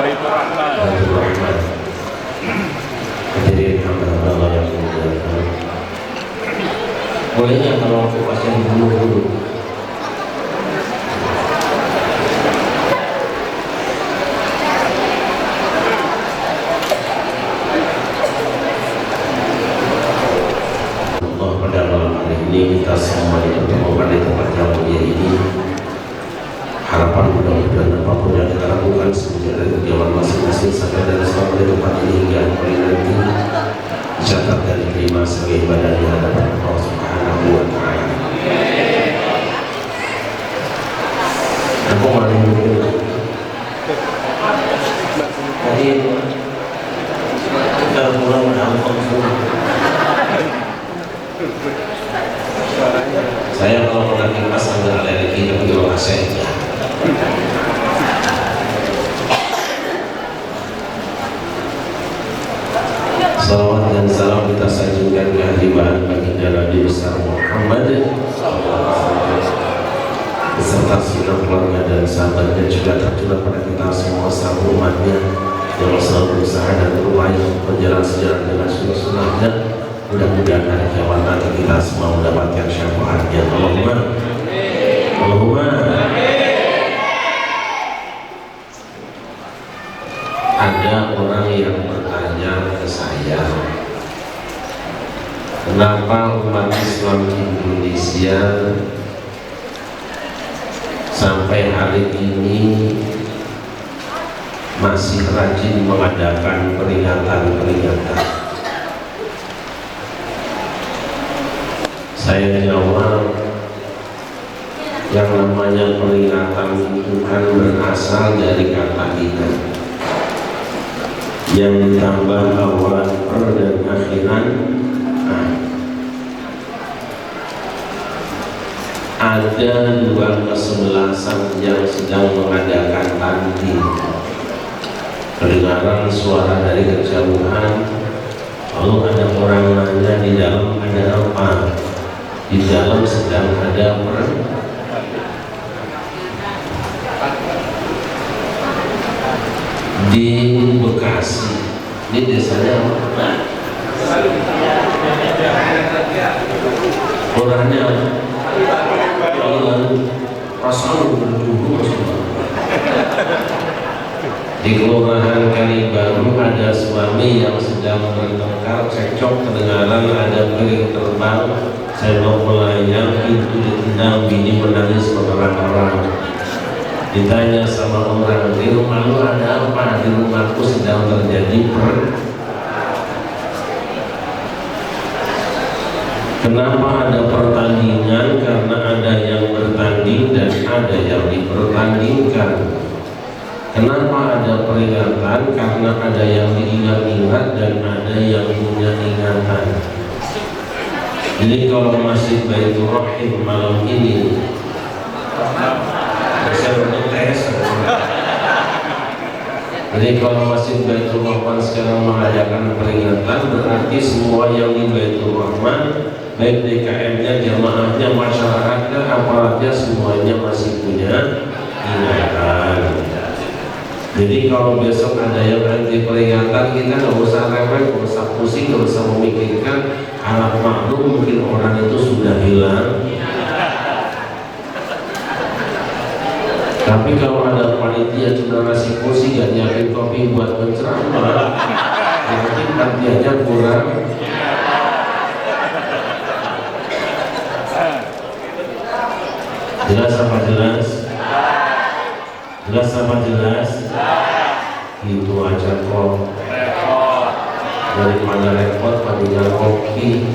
Baitur Rahman. Hadirin hamba-hamba yang dimuliakan. Bolehnya kalau aku pasien dulu. Allah pada malam hari ini kita semua dipertemukan di tempat yang mulia ini. Harapan mudah-mudahan apapun yang kita lakukan semenjak dari kediaman masing-masing sampai dari selama di tempat ini hingga hari nanti dicatat dan diterima sebagai ibadah di hadapan Allah Subhanahu wa Ta'ala. Aku malam ini tadi kita pulang menangkap semua. Saya kalau menangkap pas ambil alergi tapi kalau asetnya. Salawat dan salam kita sanjungkan kehadiran baginda Nabi besar Muhammad beserta segenap keluarga dan sahabatnya, juga tercurah pada kita semua satu umatnya yang selalu berusaha dan berupaya berjalan sejalan dengan sunnah-sunnahnya. Mudah-mudahan hari kiamat nanti kita semua mendapatkan syafaatnya. Allahumma. Ada orang yang bertanya ke saya, kenapa umat Islam Indonesia sampai hari ini masih rajin mengadakan peringatan-peringatan. Saya jawab, yang namanya peringatan itu kan berasal dari kata ingat, yang ditambah awalan per dan akhiran ada dua kesebelasan yang sedang mengadakan tanding kedengaran suara dari kejauhan, lalu ada orang nanya di dalam ada apa, di dalam sedang ada perang. Di Bekasi, ini desanya apa? Orangnya Rasul berdua. Di kelurahan Kalibaru ada suami yang sedang bertengkar, cekcok, kedengaran ada piring terbang, sendok melayang, pintu ditendang, bini menangis menerang-nerang. Ditanya sama orang, di rumah lu ada apa? Di rumahku sedang terjadi perang. Kenapa ada pertandingan? Karena ada yang bertanding dan ada yang dipertandingkan. Kenapa ada peringatan? Karena ada yang diingat-ingat dan ada yang punya ingatan. Jadi kalau Masjid Baitur Rahim malam ini saya bertes. Jadi kalau Masjid Baitur Rahman sekarang mengadakan peringatan, berarti semua yang di Baitur Rahman, baik DKM-nya, jamaahnya, masyarakatnya, aparatnya, semuanya masih punya ingatan. Jadi kalau besok ada yang anti peringatan, kita nggak usah rewel, nggak usah pusing, nggak usah memikirkan anak maklum mungkin orang itu sudah hilang. Tapi kalau ada panitia cuma ngasih kursi gak nyiapin kopi buat penceramah, mungkin panitianya kurang. Jelas apa jelas? Jelas apa jelas? Itu aja kok. Daripada repot mendingan kopi,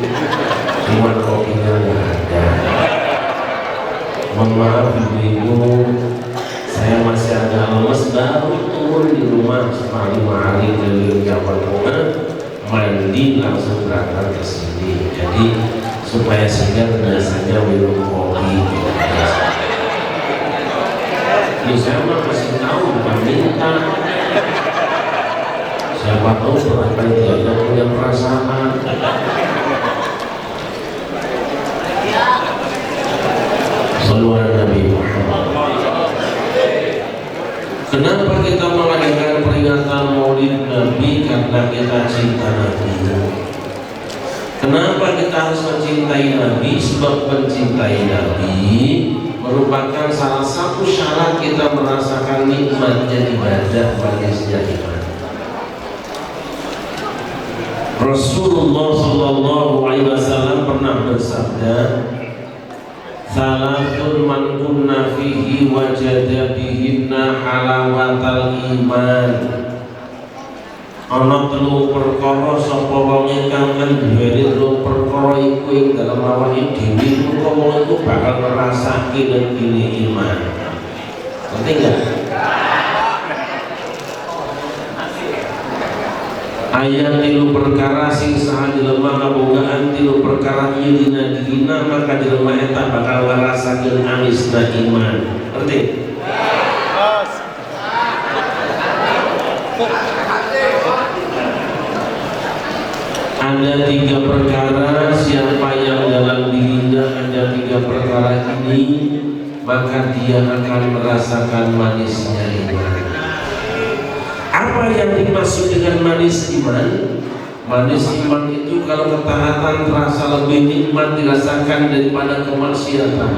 cuma kopinya nggak ada. Mohon maaf ibu-ibu, saya masih agak lemes, baru turun di rumah setelah 5 hari dari Jawa Tengah, mandi langsung berangkat ke sini. Jadi supaya segar biasanya minum kopi. Ini saya mah kasih tahu bukan minta. Siapa tahu barangkali dia punya perasaan. Sallallahu Nabi Muhammad. Kenapa kita mengadakan peringatan Maulid Nabi? Karena kita cinta Nabi. Kenapa kita harus mencintai Nabi? Sebab mencintai Nabi merupakan salah satu syarat kita merasakan nikmatnya ibadah, manisnya iman. Rasulullah Shallallahu Alaihi Wasallam pernah bersabda, "Salatun man kunna fihi wajada bihinna halawatal iman." Ana telu perkara sapa wong ingkang nduweni telu perkara iku ing dalem awake dhewe, mengko wong iku bakal ngrasake lengkine iman. Ngerti enggak? Ayat tilu perkara sing saha jelema kabogaan tilu perkara ieu dina dina maka jelema eta bakal ngarasakeun amisna iman. Ngerti? Ada tiga perkara, siapa yang dalam dirinya ada tiga perkara ini, maka dia akan merasakan manisnya iman. Apa yang dimaksud dengan manis iman? Manis iman itu kalau ketaatan terasa lebih nikmat dirasakan daripada kemaksiatan.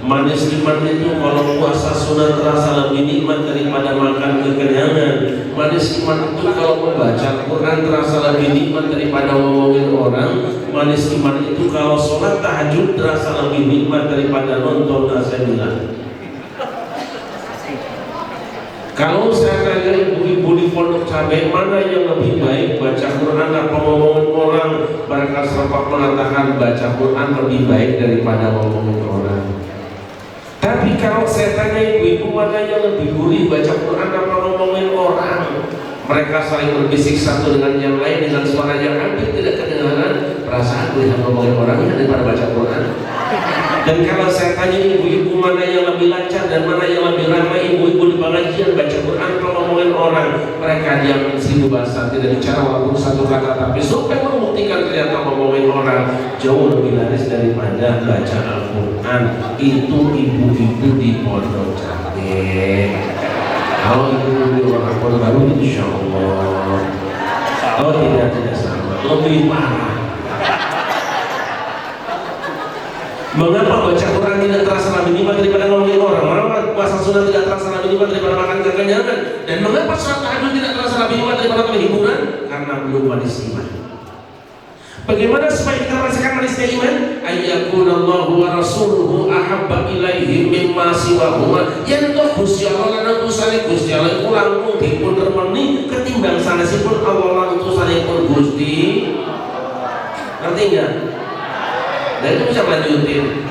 Manis iman itu kalau puasa sunat terasa lebih nikmat daripada makan kekenyangan. Manis iman itu kalau membaca Quran terasa lebih nikmat daripada ngomongin orang. Manis iman itu kalau sholat tahajud terasa lebih nikmat daripada nonton asabila. Kalau saya tanya ibu-ibu di pondok cabai, mana yang lebih baik, baca Quran apa ngomongin orang? Mereka serempak mengatakan baca Quran lebih baik daripada ngomongin orang. Tapi kalau saya tanya ibu-ibu, mana yang lebih gurih, baca Quran apa ngomongin orang? Mereka saling berbisik satu dengan yang lain dengan suara yang hampir tidak kedengaran. Perasaan gue yang ngomongin orangnya daripada baca Quran. Dan kalau saya tanya ibu-ibu, mana yang lebih lancar dan mana yang lebih ramai, ibu-ibu di pengajian baca Quran atau ngomongin orang? Mereka diam 1000 bahasa, tidak bicara walaupun satu kata, tapi sampai membuktikan ternyata ngomongin orang jauh lebih laris daripada baca Al-Quran. Itu ibu-ibu di pondok cabai. Kalau ibu di orang pondok baru, insya Allah. Oh tidak sama, lebih parah. Mengapa baca Quran tidak terasa lebih nikmat daripada ngomongin orang? Mengapa puasa sunat tidak terasa lebih nikmat daripada makan kekenyangan? Dan mengapa sholat tahajud tidak terasa lebih nikmat daripada hiburan? Karena belum manis iman. Bagaimana supaya kita merasakan manisnya iman? Ayyakunallahu wa rasuluhu ahabba ilaihim mimma siwahuma. Yen toh Gusti Allah lan utusane Gusti Allah iku langkung dipun remeni ketimbang sanesipun Allah lan utusanipun Gusti. Ngerti enggak? Dan itu bisa melanjutin.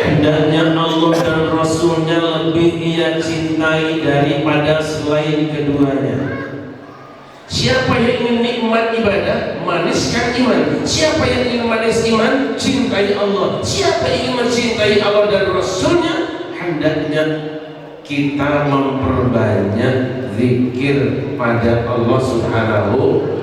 Hendaknya Allah dan Rasulnya lebih ia cintai daripada selain keduanya. Siapa yang ingin nikmat ibadah, maniskan iman. Siapa yang ingin manis iman, cintai Allah. Siapa yang ingin mencintai Allah dan Rasulnya, hendaknya kita memperbanyak zikir pada Allah Subhanahu.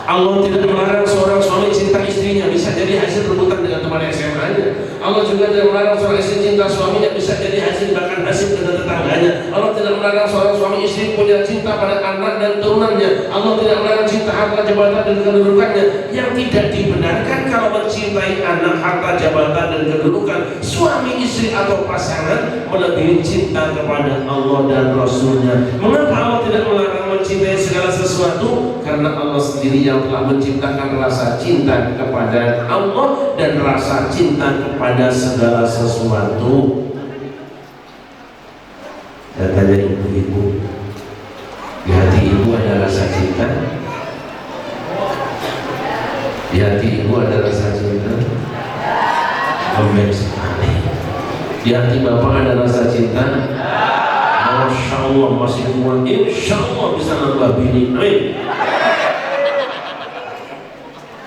Allah tidak melarang seorang suami cinta istrinya, bisa jadi hasil rebutan dengan teman SMA-nya. Allah juga tidak melarang seorang istri cinta suaminya, bisa jadi hasil bahkan hasil dengan tetangganya. Allah tidak melarang seorang suami istri punya cinta pada anak dan turunannya. Allah tidak melarang cinta harta jabatan dan kedudukannya. Yang tidak dibenarkan kalau mencintai anak, harta jabatan dan kedudukan, suami istri atau pasangan melebihi cinta kepada Allah dan Rasulnya. Mengapa Allah tidak melarang mencintai segala sesuatu? Karena Allah sendiri yang telah menciptakan rasa cinta kepada Allah dan rasa cinta kepada segala sesuatu. Dan tanya ibu-ibu, di hati ibu ada rasa cinta? Di hati ibu ada rasa cinta? Amin sekali. Di hati bapak ada rasa cinta? Masya Allah masih kuat. Insya Allah bisa nambah bini. Amin.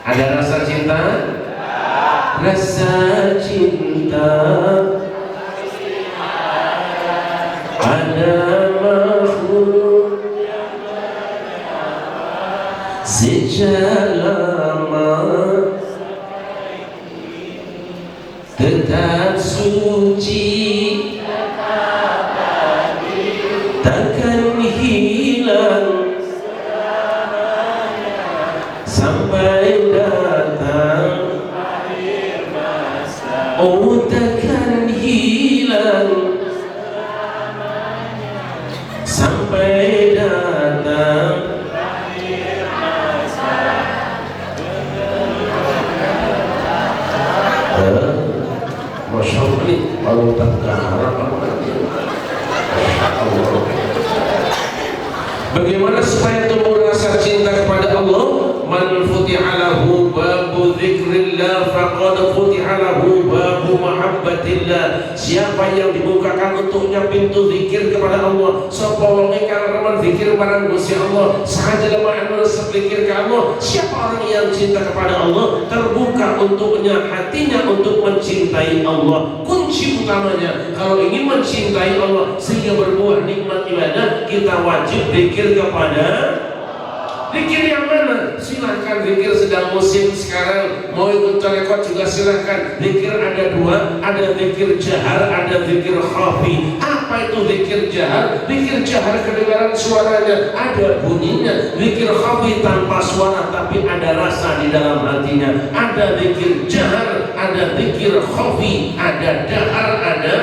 Ada rasa cinta? rasa cinta ada makhluk sejak lama tetap suci takkan hilang sampai datang oh takkan hilang sampai datang Masya Allah, kalau tak harap bagaimana supaya tumbuh rasa cinta kepada Allah? Man futiha lahu babu dzikrillah faqad futiha lahu babu mahabbatillah. Siapa yang dibukakan untuknya pintu zikir kepada Allah, sapa wong ingkang remen zikir marang Gusti Allah, sahaja lemah resep zikir ke Allah. Siapa orang yang cinta kepada Allah, terbuka untuknya hatinya untuk mencintai Allah. Kunci utamanya kalau ingin mencintai Allah sehingga berbuah nikmat ibadah, kita wajib zikir kepada zikir yang mana? Silahkan zikir sedang musim sekarang, mau ikut rekod juga silahkan. Zikir ada dua, ada zikir jahar, ada zikir khafi. Apa itu zikir jahar? Zikir jahar kedengaran suaranya, ada bunyinya. Zikir khafi tanpa suara tapi ada rasa di dalam hatinya. Ada zikir jahar, ada zikir khafi, ada dahar, ada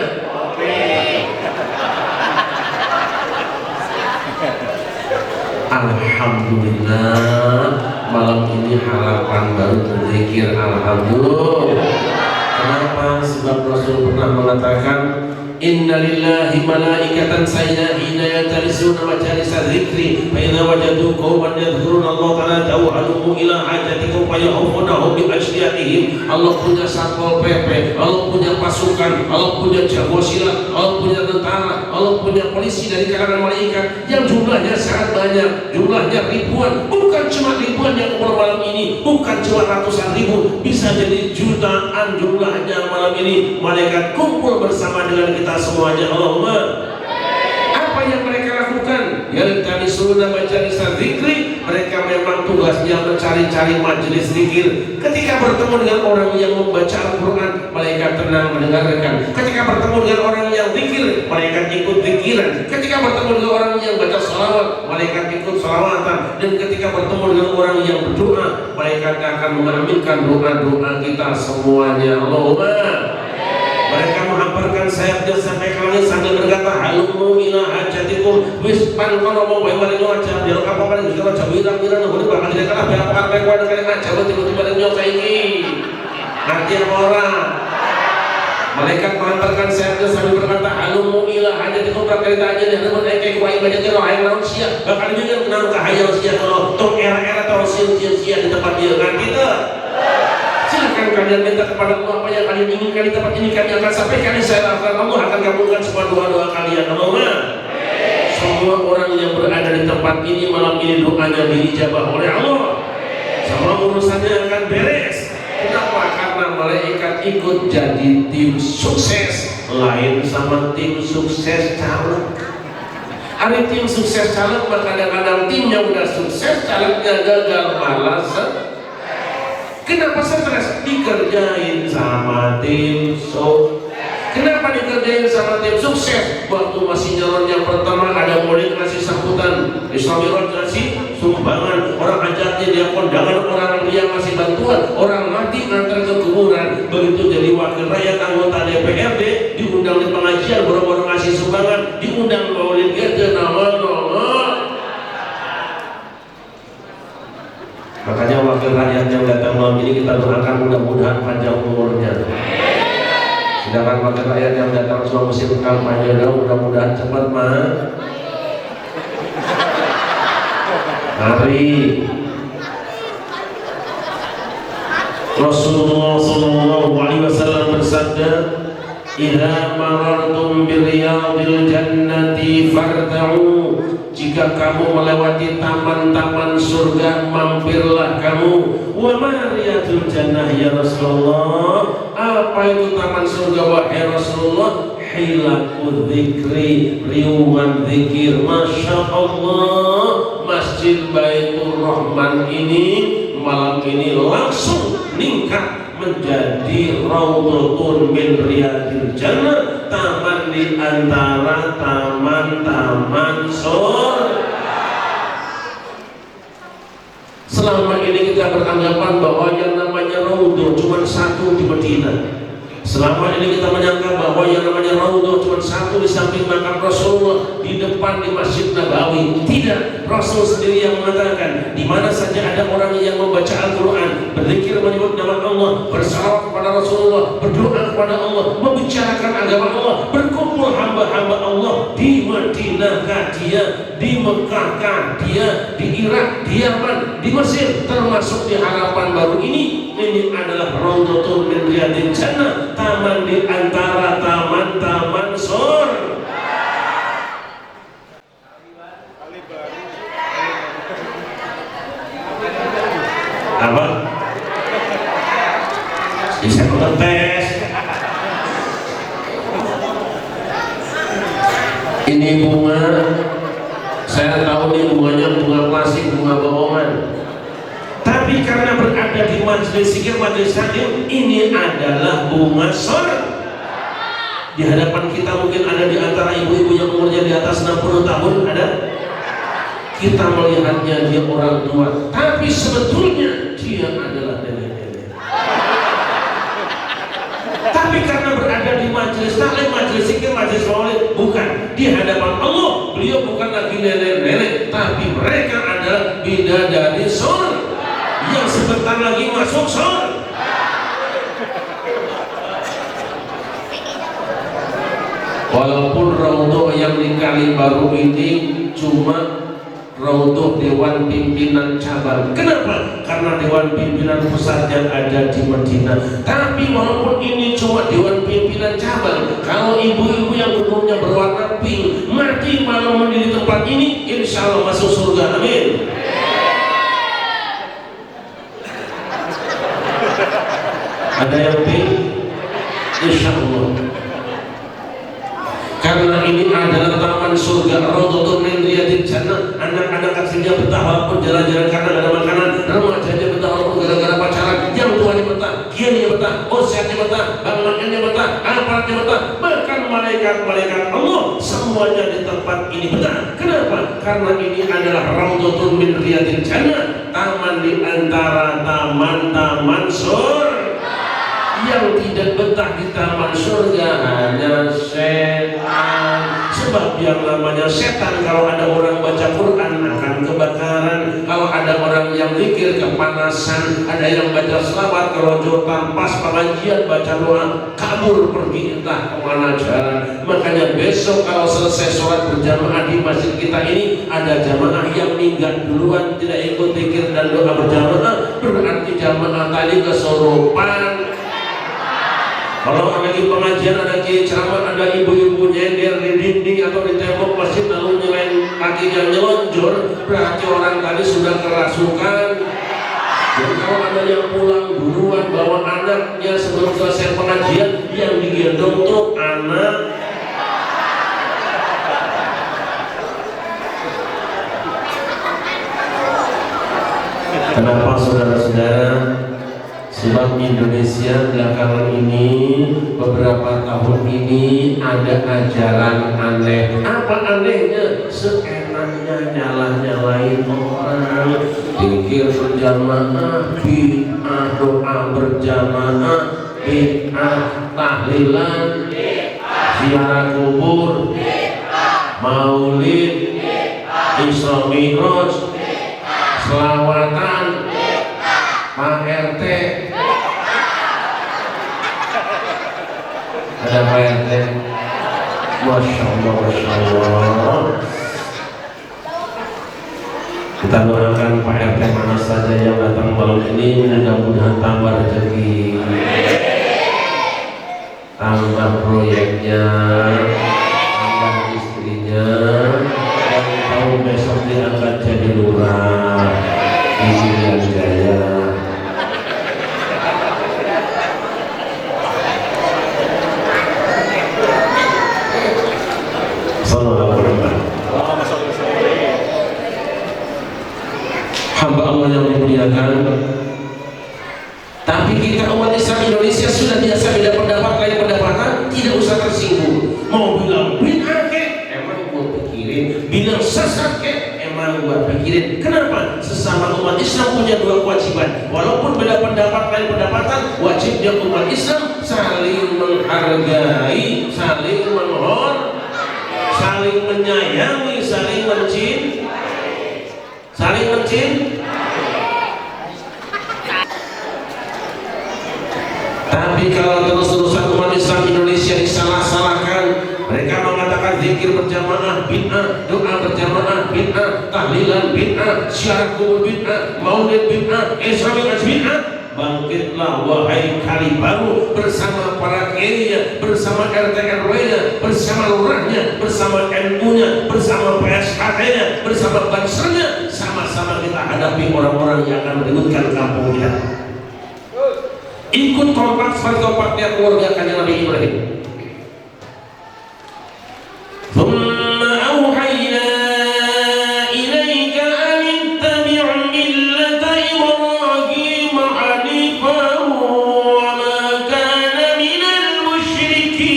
Alhamdulillah, malam ini harapan baru berzikir. Alhamdulillah. Kenapa? Sebab Rasul pernah mengatakan, Inna lillahi malaikatan sayyidina yatalisuna majalisa dzikri fa idza wajadu qauman yadhkuruna Allah ta'ala tawhaduhum ila hajatikum fa yahfunahum bi asyriyatihim. Allah punya satpol PP, Allah punya pasukan, Allah punya jago silat, Allah punya tentara, Allah punya polisi dari kalangan malaikat yang jumlahnya sangat banyak, jumlahnya ribuan, bukan cuma ribuan yang malam ini, bukan cuma ratusan ribu, bisa jadi jutaan jumlahnya malam ini. Malaikat kumpul bersama dengan kita semuanya. Allahumma. Apa yang mereka lakukan? Yaltamisuna majalisa dzikri, mereka memang tugasnya mencari-cari majelis zikir. Ketika bertemu dengan orang yang membaca Al-Quran, malaikat tenang mendengarkan. Ketika bertemu dengan orang yang zikir, malaikat ikut zikiran. Ketika bertemu dengan orang yang baca salawat, malaikat ikut salawatan. Dan ketika bertemu dengan orang yang berdoa, malaikat akan mengaminkan doa-doa kita semuanya. Allahumma. Mereka menghamparkan sayapnya sampai ke langit sambil berkata, halumu ila hajatikum, wis pan kono mau bae bareng aja, biar apa bareng juga aja wirang-wirang ngene bakal tidak kalah biar apa kowe dengan aja tiba-tiba nyok saiki. Ngerti apa ora? Malaikat menghamparkan sayapnya sambil berkata, halumu ila hajatikum, berkata aja dan mun eke kuwi banyak lo hayang naon sia, bakal juga nang kahayang sia kalau tong era-era atau sia-sia di tempat dia ngerti teu? Silakan kalian minta kepada Allah apa yang kalian inginkan di tempat ini, kami akan sampaikan. Saya akan Allah akan kabulkan semua doa-doa kalian. Allahumma. Semua orang yang berada di tempat ini malam ini doanya diijabah oleh Allah. Semua urusannya akan beres. Kenapa? Karena malaikat ikut jadi tim sukses, lain sama tim sukses caleg. Ada tim sukses caleg, kadang-kadang timnya udah sukses, calegnya gagal, malas. Kenapa stres? Dikerjain sama tim sukses. Kenapa dikerjain sama tim sukses? Waktu masih nyalon yang pertama ada murid ngasih sambutan, Islamiron ngasih sumbangan, orang ajaknya dia kondangan, orang yang ngasih bantuan, orang mati ngantar ke kuburan. Begitu jadi wakil rakyat anggota DPRD, diundang di pengajian, boro-boro ngasih sumbangan, diundang maulid gede nama. Makanya wakil rakyat yang datang malam ini kita doakan mudah-mudahan panjang umurnya. Sedangkan wakil rakyat yang datang selama musim kampanye mudah-mudahan cepat mari. Rasulullah SAW bersabda, "Idza marartum bi riyadil jannati farta'u." jika kamu melewati taman-taman surga, mampirlah kamu. Wa ma riyadul jannah ya Rasulullah, apa itu taman surga wahai Rasulullah? Hilakul dzikri, riuman zikir. Masya Allah, Masjid Baitur Rahman ini malam ini langsung meningkat menjadi raudhatun min riyadil jannah, taman di antara taman-taman surga. Selama ini kita beranggapan bahwa yang namanya raudhah cuma satu di Madinah. Selama ini kita menyangka bahwa yang namanya raudhah cuma satu di samping makam Rasulullah, di depan di Masjid Nabawi. Tidak, Rasul sendiri yang mengatakan, di mana saja ada orang yang membaca Al-Quran, berzikir menyebut nama Allah, bersalawat kepada Rasulullah, berdoa kepada Allah, membicarakan agama Allah, berkumpul hamba-hamba Allah di Madinah dia, di Mekah dia, di Irak, di Yaman, di Mesir, termasuk di Harapan Baru ini adalah raudhatun min riyadil jannah, taman di antara taman-taman surga. Apa? Bisa ngetes. Ini bunga, saya tahu ini bunganya bunga klasik, bunga bohongan. Tapi karena berada di majelis zikir, majelis taklim, ini adalah bunga surga. Di hadapan kita mungkin ada di antara ibu-ibu yang umurnya di atas 60 tahun, ada. Kita melihatnya dia orang tua, tapi sebetulnya dia adalah nenek-nenek. Tapi karena berada di majelis taklim, majelis zikir, majelis maulid, bukan di hadapan Allah, beliau bukan lagi nenek-nenek, tapi mereka adalah bidadari surga yang sebentar lagi masuk surga. Walaupun raudhah yang di Kalibaru ini cuma raudhah Dewan Pimpinan Cabang. Kenapa? Karena Dewan Pimpinan Pusat yang ada di Madinah. Tapi walaupun ini cuma Dewan Pimpinan Cabang, kalau ibu-ibu yang umurnya berwarna pink mati malam di tempat ini, insya Allah masuk surga. Amin. Ada yang pink? Insya Allah. Karena ini adalah taman surga, raudhatun min riyadil jannah. Anak-anak kecilnya betah walaupun jalan-jalan karena ada makanan, remajanya betah walaupun gara-gara pacaran, yang tuanya betah, kiainya betah, ustadznya betah, bangunannya betah, aparatnya betah, bahkan malaikat-malaikat Allah semuanya di tempat ini betah. Kenapa? Karena ini adalah raudhatun min riyadil jannah, taman di antara taman-taman surga. Yang tidak betah di taman surga hanya setan. Sebab yang namanya setan, kalau ada orang baca Quran akan kebakaran, kalau ada orang yang zikir kepanasan, ada yang baca selawat kerojotan, pas pengajian baca doa kabur pergi entah kemana jalan. Makanya besok kalau selesai sholat berjamaah di masjid kita ini, ada jamaah yang minggat duluan tidak ikut zikir dan doa berjamaah, berarti jamaah tadi kesurupan. Kalau lagi pengajian, ada kiai ceramah, ada ibu-ibu nyender di dinding atau di tembok masjid lalu nyelain kakinya nyelonjor, berarti orang tadi sudah kerasukan. Dan kalau ada yang pulang duluan bawa anaknya sebelum selesai pengajian, yang digendong truk anak. Kenapa saudara-saudara? Sebab Indonesia belakangan ini, beberapa tahun ini ada ajaran aneh. Apa anehnya? Seenaknya nyalah-nyalain orang, zikir berjamaah, bid'ah, doa berjamaah, bid'ah, tahlilan, ziarah kubur, maulid, Isra Mi'raj, selawatan, Pak RT. Ada Pak RT. Masya Allah, Masya Allah. Kita doakan Pak RT mana saja yang datang malam ini, mudah-mudahan tambah rezeki, tambah proyeknya, tambah istrinya, yang tahu kan? Tapi kita umat Islam Indonesia sudah biasa beda pendapat, lain pendapatan, tidak usah tersinggung. Mau bilang bid'ah kek, emang gua pikirin. Bilang sesat kek, emang gua pikirin. Kenapa? Sesama umat Islam punya dua kewajiban. Walaupun beda pendapat, lain pendapatan, wajibnya umat Islam saling menghargai, saling menghormati, saling menyayangi, saling mencintai, saling mencintai. Tapi kalau terus-terusan umat Islam Indonesia disalah-salahkan, mereka mengatakan zikir berjamaah bid'ah, doa berjamaah bid'ah, tahlilan bid'ah, syiar kubur bid'ah, maulid bid'ah, Islamiyah bid'ah. Bangkitlah wahai kali baru bersama para kiainya, bersama RT RW-nya, bersama lurahnya, bersama NU-nya, bersama PSKT-nya, bersama bangsanya, sama-sama kita hadapi orang-orang yang akan meributkan kampung kita. Ikut kompak seperti kompaknya keluarga kanjeng Nabi Ibrahim. Thumma auhayna ilaika an ittabi' millata Ibrahim hanifan wa ma kana minal musyrikin.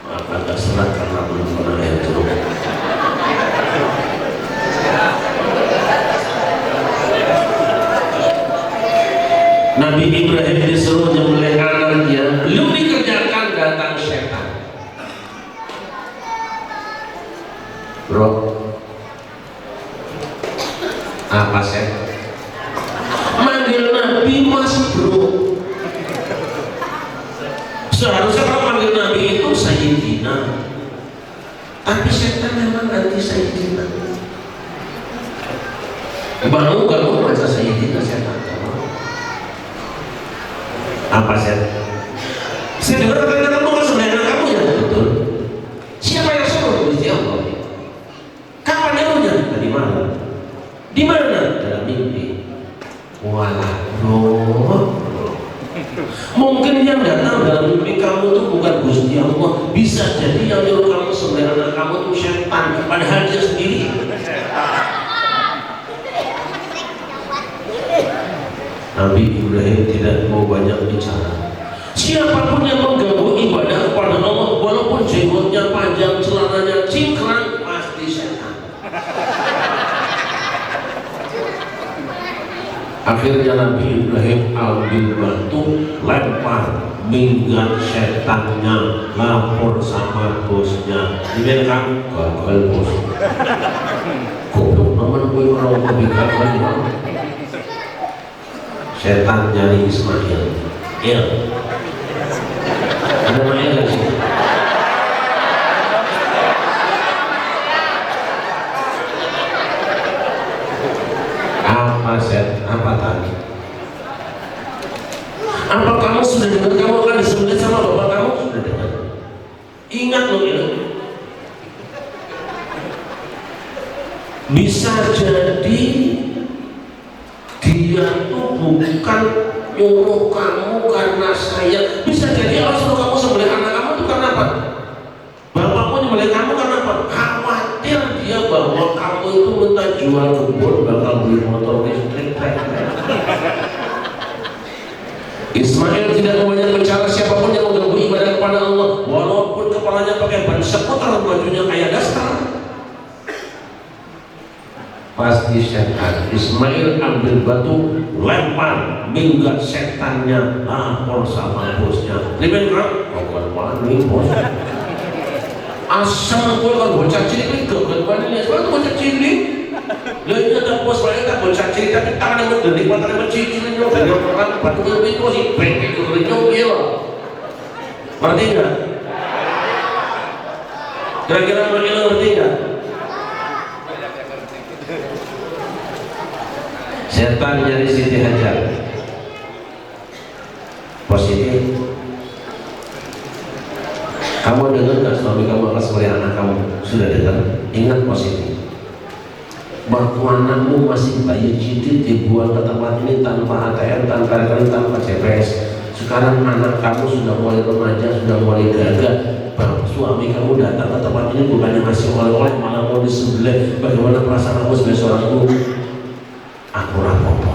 Maaf agak serat karena belum pernah ayat itu. Nabi Ibrahim disuruh nyembelih anaknya, belum dikerjakan datang setan. Bro, apa setan? Manggil Nabi Mas bro. Seharusnya kalau manggil Nabi itu Sayyidina, tapi setan memang anti Sayyidina. Mau gak mau baca Sayyidina setan? Apa saya dengar kata kamu kan sebenarnya kamu ya betul. Siapa yang suruh? Gusti Allah. Kapan nyuruhnya? Tadi malam. Di mana? Dalam mimpi. Walah bro, mungkin yang datang dalam mimpi kamu itu bukan Gusti Allah. Bisa jadi yang nyuruh kamu sebenarnya kamu itu setan, padahal dia sendiri. Nabi Ibrahim tidak mau banyak bicara. Siapapun yang mengganggu ibadah kepada Allah, walaupun jenggotnya panjang, celananya cingkrang, pasti setan. Akhirnya Nabi Ibrahim ambil batu, lempar, minggat setannya, lapor sama bosnya. Ini kan gagal bos. Goblok teman gue orang kebikat lagi. Setan nyari Ismail. Iya. Ada namanya nggak sih? Apa set? Apa tadi? Apa kamu sudah dengar kamu akan disembelih sama bapak kamu? Sudah dengar. Ingat loh ini. Bisa jadi dia tuh bukan nyuruh kamu karena saya. Bisa jadi Allah suruh kamu sembelih anak kamu itu karena apa? Bapakmu nyembelih kamu karena apa? Khawatir dia bahwa kamu itu minta jual kebun, bakal beli motor listrik. Ismail tidak mau banyak bicara siapapun yang mengganggu ibadah kepada Allah, walaupun kepalanya pakai ban seputar, bajunya kayak daster. Pasti setan. Ismail ambil batu, lempar, minggat setannya, lapor sama bosnya. Limen kan? Bukan panik bos. Asal gue kan bocah cilik, gak panik. Soalnya bocah cilik. Lainnya tak bos, lainnya tak bocah cilik, tapi tangan yang mendelik, matanya mencicilin lo. Dan yang orang batunya itu masih bengkek, keringnya gila. Ngerti gak? Kira-kira mereka ngerti gak? Setan nyari Siti Hajar. Positif. Kamu dengar gak suami kamu akan sembelih anak kamu? Sudah dengar? Ingat positif. Waktu anakmu masih bayi cicit dibuang ke tempat ini tanpa ATM, tanpa rekening, tanpa CPS. Sekarang anak kamu sudah mulai remaja, sudah mulai gagah, suami kamu datang ke tempat ini bukannya ngasih oleh-oleh, malah mau disembelih. Bagaimana perasaan kamu sebagai seorang ibu? Aku rapopo.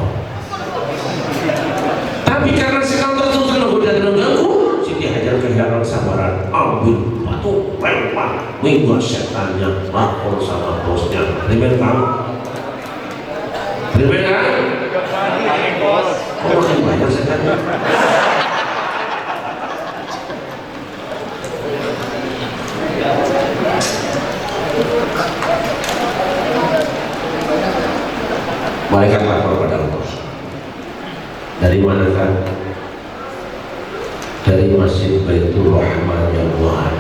Tapi karena sekarang terus menggoda dan mengganggu, Siti Hajar kehilangan kesabaran. Ambil batu, lempar, minggu setannya, lapor sama bosnya. Terima kamu? Terima kan? Kok makin banyak setannya? Malaikat lapor pada Allah. Dari mana kan? Dari Masjid Baitur Rahman ya Allah.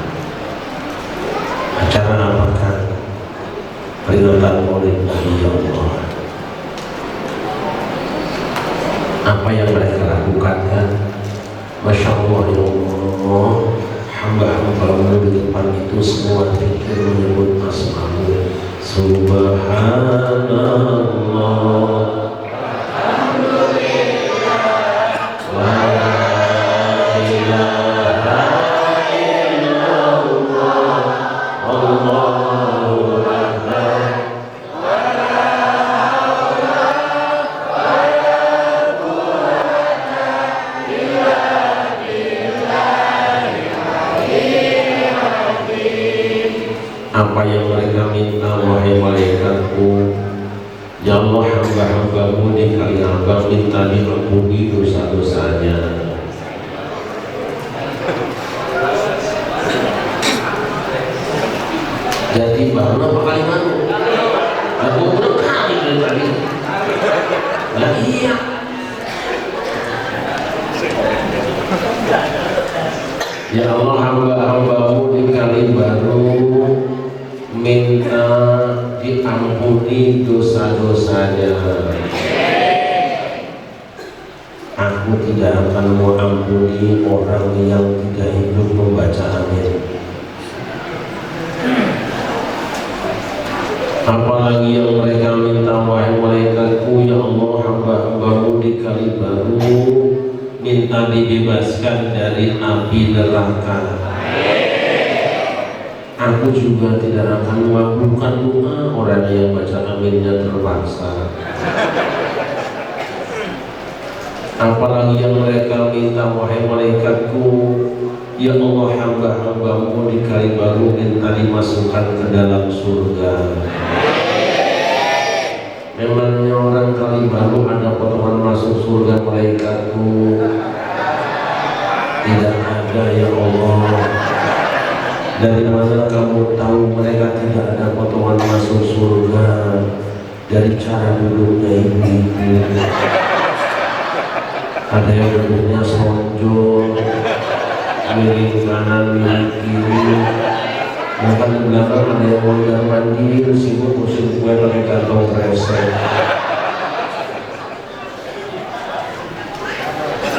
Acara apakah? Peringatan Maulid Nabi ya Allah. Apa yang mereka lakukan kan? Masya Allah ya Allah. Hamba-hambamu di depan itu semua zikir menyebut asmamu. Subhanallah. Apa yang mereka minta wahai malaikatku, ya Allah, hamba-hambamu di kali hamba minta diampuni dosa-dosanya. Jadi baru apa kalimat? Aku udah kali dari tadi. Nah iya. Ya Allah, hamba-hambamu di kali baru minta diampuni dosa-dosanya. Aku tidak akan mengampuni orang yang tidak hidup membaca amin. Apalagi yang mereka minta wahai malaikatku, ya Allah, hamba-hambamu di kali baru minta dibebaskan dari api neraka. Aku juga tidak akan mengabulkan doa orang yang baca aminnya terpaksa. Apalagi yang mereka minta wahai malaikatku, ya Allah, hamba-hambamu di kali baru minta dimasukkan ke dalam surga. Memangnya orang kali baru ada potongan masuk surga malaikatku? Tidak ada ya Allah. Dari mana kamu tahu mereka tidak ada potongan masuk surga? Dari cara duduknya ibu-ibu. Ada yang duduknya sonjol, miring kanan, miring kiri. Bahkan di belakang ada yang mondar mandir, sibuk musim kue pakai kantong kresek.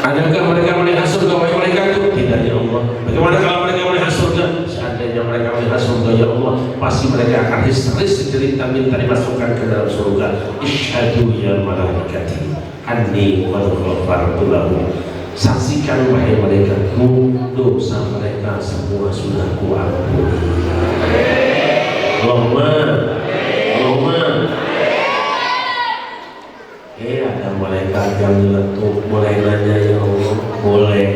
Adakah mereka melihat surga wahai malaikat itu? Tidak ya Allah. Bagaimana kalau mereka melihat surga? Seandainya mereka melihat surga ya Allah, pasti mereka akan histeris secerita minta dimasukkan ke dalam surga. Isyhadu ya malaikati anni qad ghafartu lahum. Saksikan wahai malaikatku, dosa mereka semua sudah kuampuni. Allahumma ada malaikat yang nyeletuk, mulai nanya ya Allah, boleh.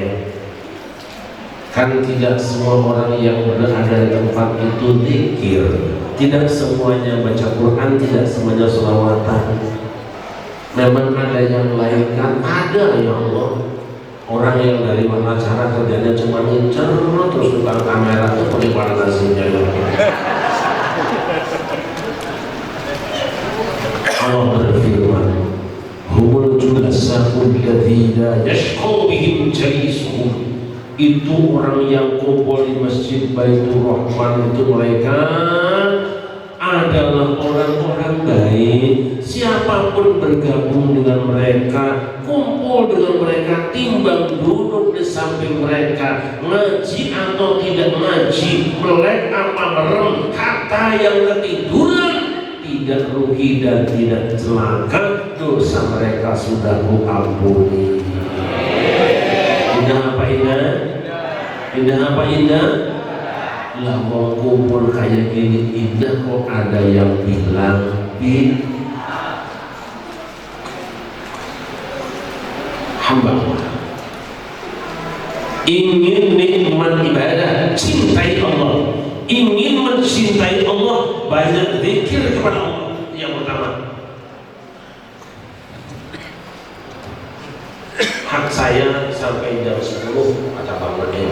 Kan tidak semua orang yang berada di tempat itu zikir, tidak semuanya baca Quran, tidak semuanya sholawatan. Memang ada yang lain kan? Ada ya Allah. Orang yang dari mana cara kerjanya cuma ngincer terus tukang kamera itu bagaimana nasibnya ya Allah. Allah berfirman, humul julasa'ul ladzina yashqau bihim jalisuhum. Itu orang yang kumpul di Masjid Baitur Rahman itu mereka adalah orang-orang baik. Siapapun bergabung dengan mereka, kumpul dengan mereka, timbang duduk di samping mereka, ngaji atau tidak ngaji, melek apa merem, kata yang ketiduran, tidak rugi dan tidak celaka, dosa mereka sudah kuampuni. Indah apa indah? Indah apa indah? Lah mau kumpul kayak gini indah kok ada yang bilang hamba Allah ingin nikmat ibadah, cintai Allah, ingin mencintai Allah, banyak zikir kepada Allah. Yang pertama, hak saya sampai jam 10 ada bangun yang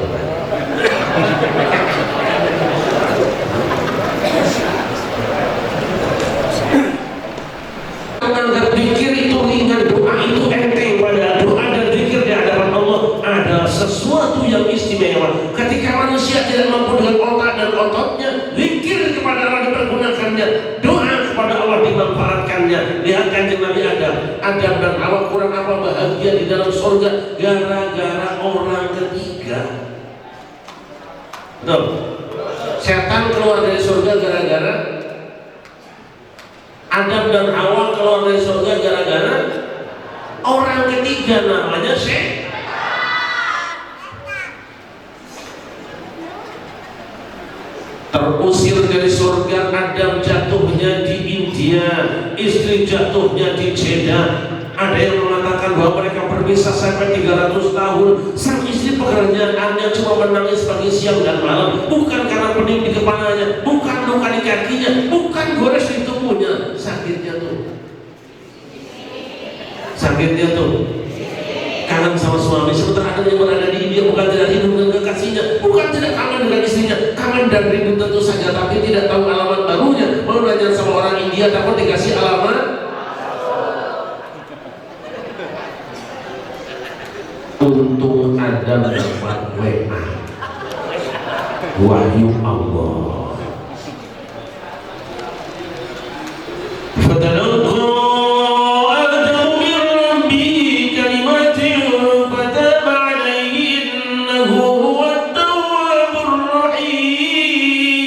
menganggap zikir itu ringan, doa itu enteng. Pada doa dan zikir di hadapan Allah ada sesuatu yang istimewa. Ketika manusia tidak mampu dengan otak dan ototnya, zikir kepada Allah dipergunakannya, doa kepada Allah dimanfaatkannya. Lihat kanjeng Nabi Adam dan Hawa kurang apa bahagia di dalam surga gara-gara orang ketiga. Betul? Setan keluar dari surga gara-gara Adam dan Hawa keluar dari surga gara-gara orang ketiga, namanya setan. Terusir dari surga, Adam jatuhnya di India, istri jatuhnya di Jeddah. Ada yang mengatakan bahwa mereka berpisah sampai 300 tahun. Sang istri pekerjaannya cuma menangis pagi, siang, dan malam. Bukan karena pening di kepalanya, bukan luka di kakinya, bukan gores di tubuhnya. Sakitnya tuh kangen sama suami. Sementara ada yang berada di India bukan tidak rindu dengan kekasihnya, bukan tidak kangen dengan istrinya, kangen dan rindu tentu saja, tapi tidak tahu alamat barunya. Mau belajar sama orang India takut dikasih alamat. Untung Adam dapat WA wahyu Allah. Fatalaqqa Adam min Rabbih kalimatin fataba alayhi innahu huwat tawwabur rahim.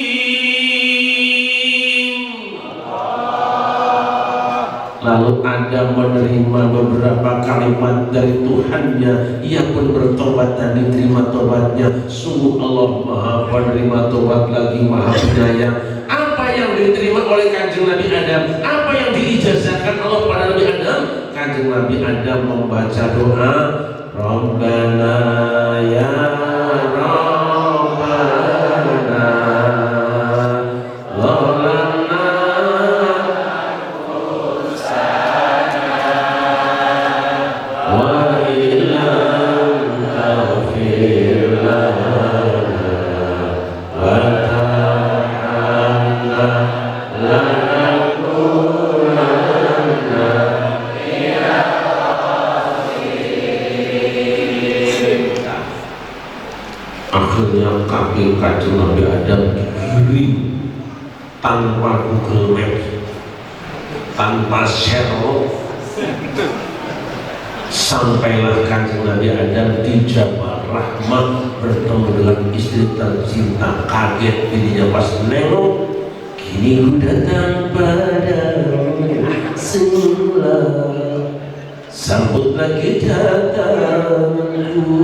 Lalu Adam menerima beberapa kalimat dari Tuhannya. Ia pun bertobat dan diterima tobatnya. Sungguh Allah Maha Penerima tobat lagi Maha Penyayang. Apa yang diterima oleh kanjeng Nabi Adam? Apa yang diijazahkan Allah pada Nabi Adam? Kanjeng Nabi Adam membaca doa Rabbana ya Rabbana Zalamna wa illam taghfir lana wa tarhamna lanakunanna minal khasirin. Akhirnya kaki kanjeng Nabi Adam digiring tanpa Google Maps, tanpa Sherlock. Sampailah kanjeng Nabi Adam di Jabal Rahmah bertemu dengan istri tercinta. Kaget dirinya pas nengok, kini ku datang padamu semula, sambutlah kedatanganku.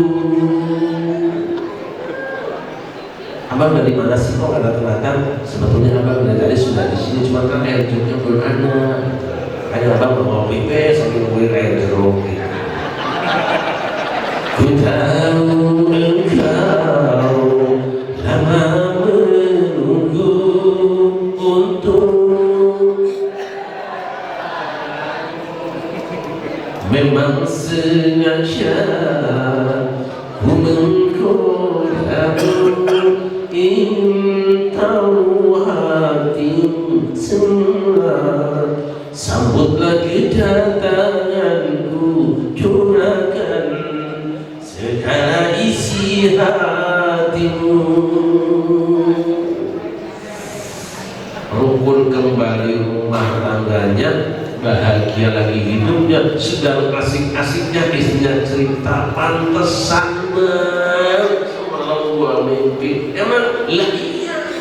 Abang dari mana sih kok ada datang? Sebetulnya abang dari tadi sudah di sini, cuma kan air jeruknya belum ada. Hanya abang mau pipis sambil nungguin air jeruk. Ku tahu engkau lama menunggu untuk memang sengaja ku menggodamu, ingin tahu hatimu semula. Sambutlah kedatanganku, curahkan segala isi hatimu. Rukun kembali rumah tangganya, bahagia lagi hidupnya, sedang asik-asiknya istrinya cerita, pantesan semalam gua mimpi. Emang lah iya,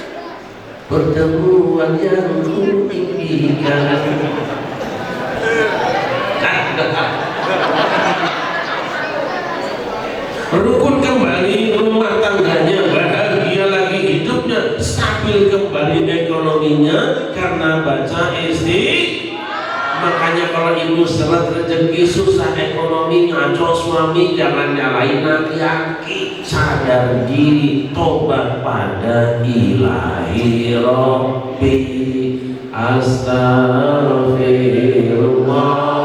pertemuan yang ku impikan. ekonominya karena baca makanya kalau ibu seret rezeki susah ekonomi ngaco suami jangan nyalain laki-laki, sadar diri, tobat pada ilahi rabbi astagfirullah.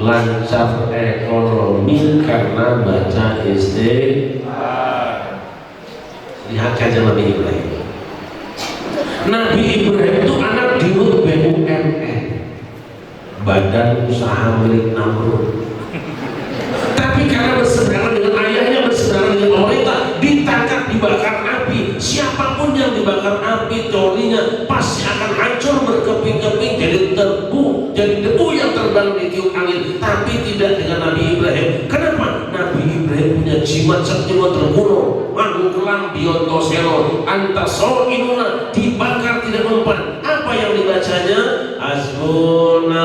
Lancar ekonomi karena baca istighfar. Lihat saja Nabi Ibrahim. Nabi Ibrahim itu anak dirut BUMN, Badan Usaha Milik Namrud. Tapi karena berseberangan dengan ayahnya, berseberangan dengan pemerintah, ditangkap, dibakar api. Siapapun yang dibakar api teorinya pasti akan hancur berkeping-keping jadi debu, jadi debu yang terbang di tiup angin. Tapi tidak dengan Nabi Ibrahim. Kenapa? Nabi Ibrahim punya jimat saktiwan terbunuh, manungkelang biotosero, antasoinuna, dibakar tidak mempan. Apa yang dibacanya? Hasbunallah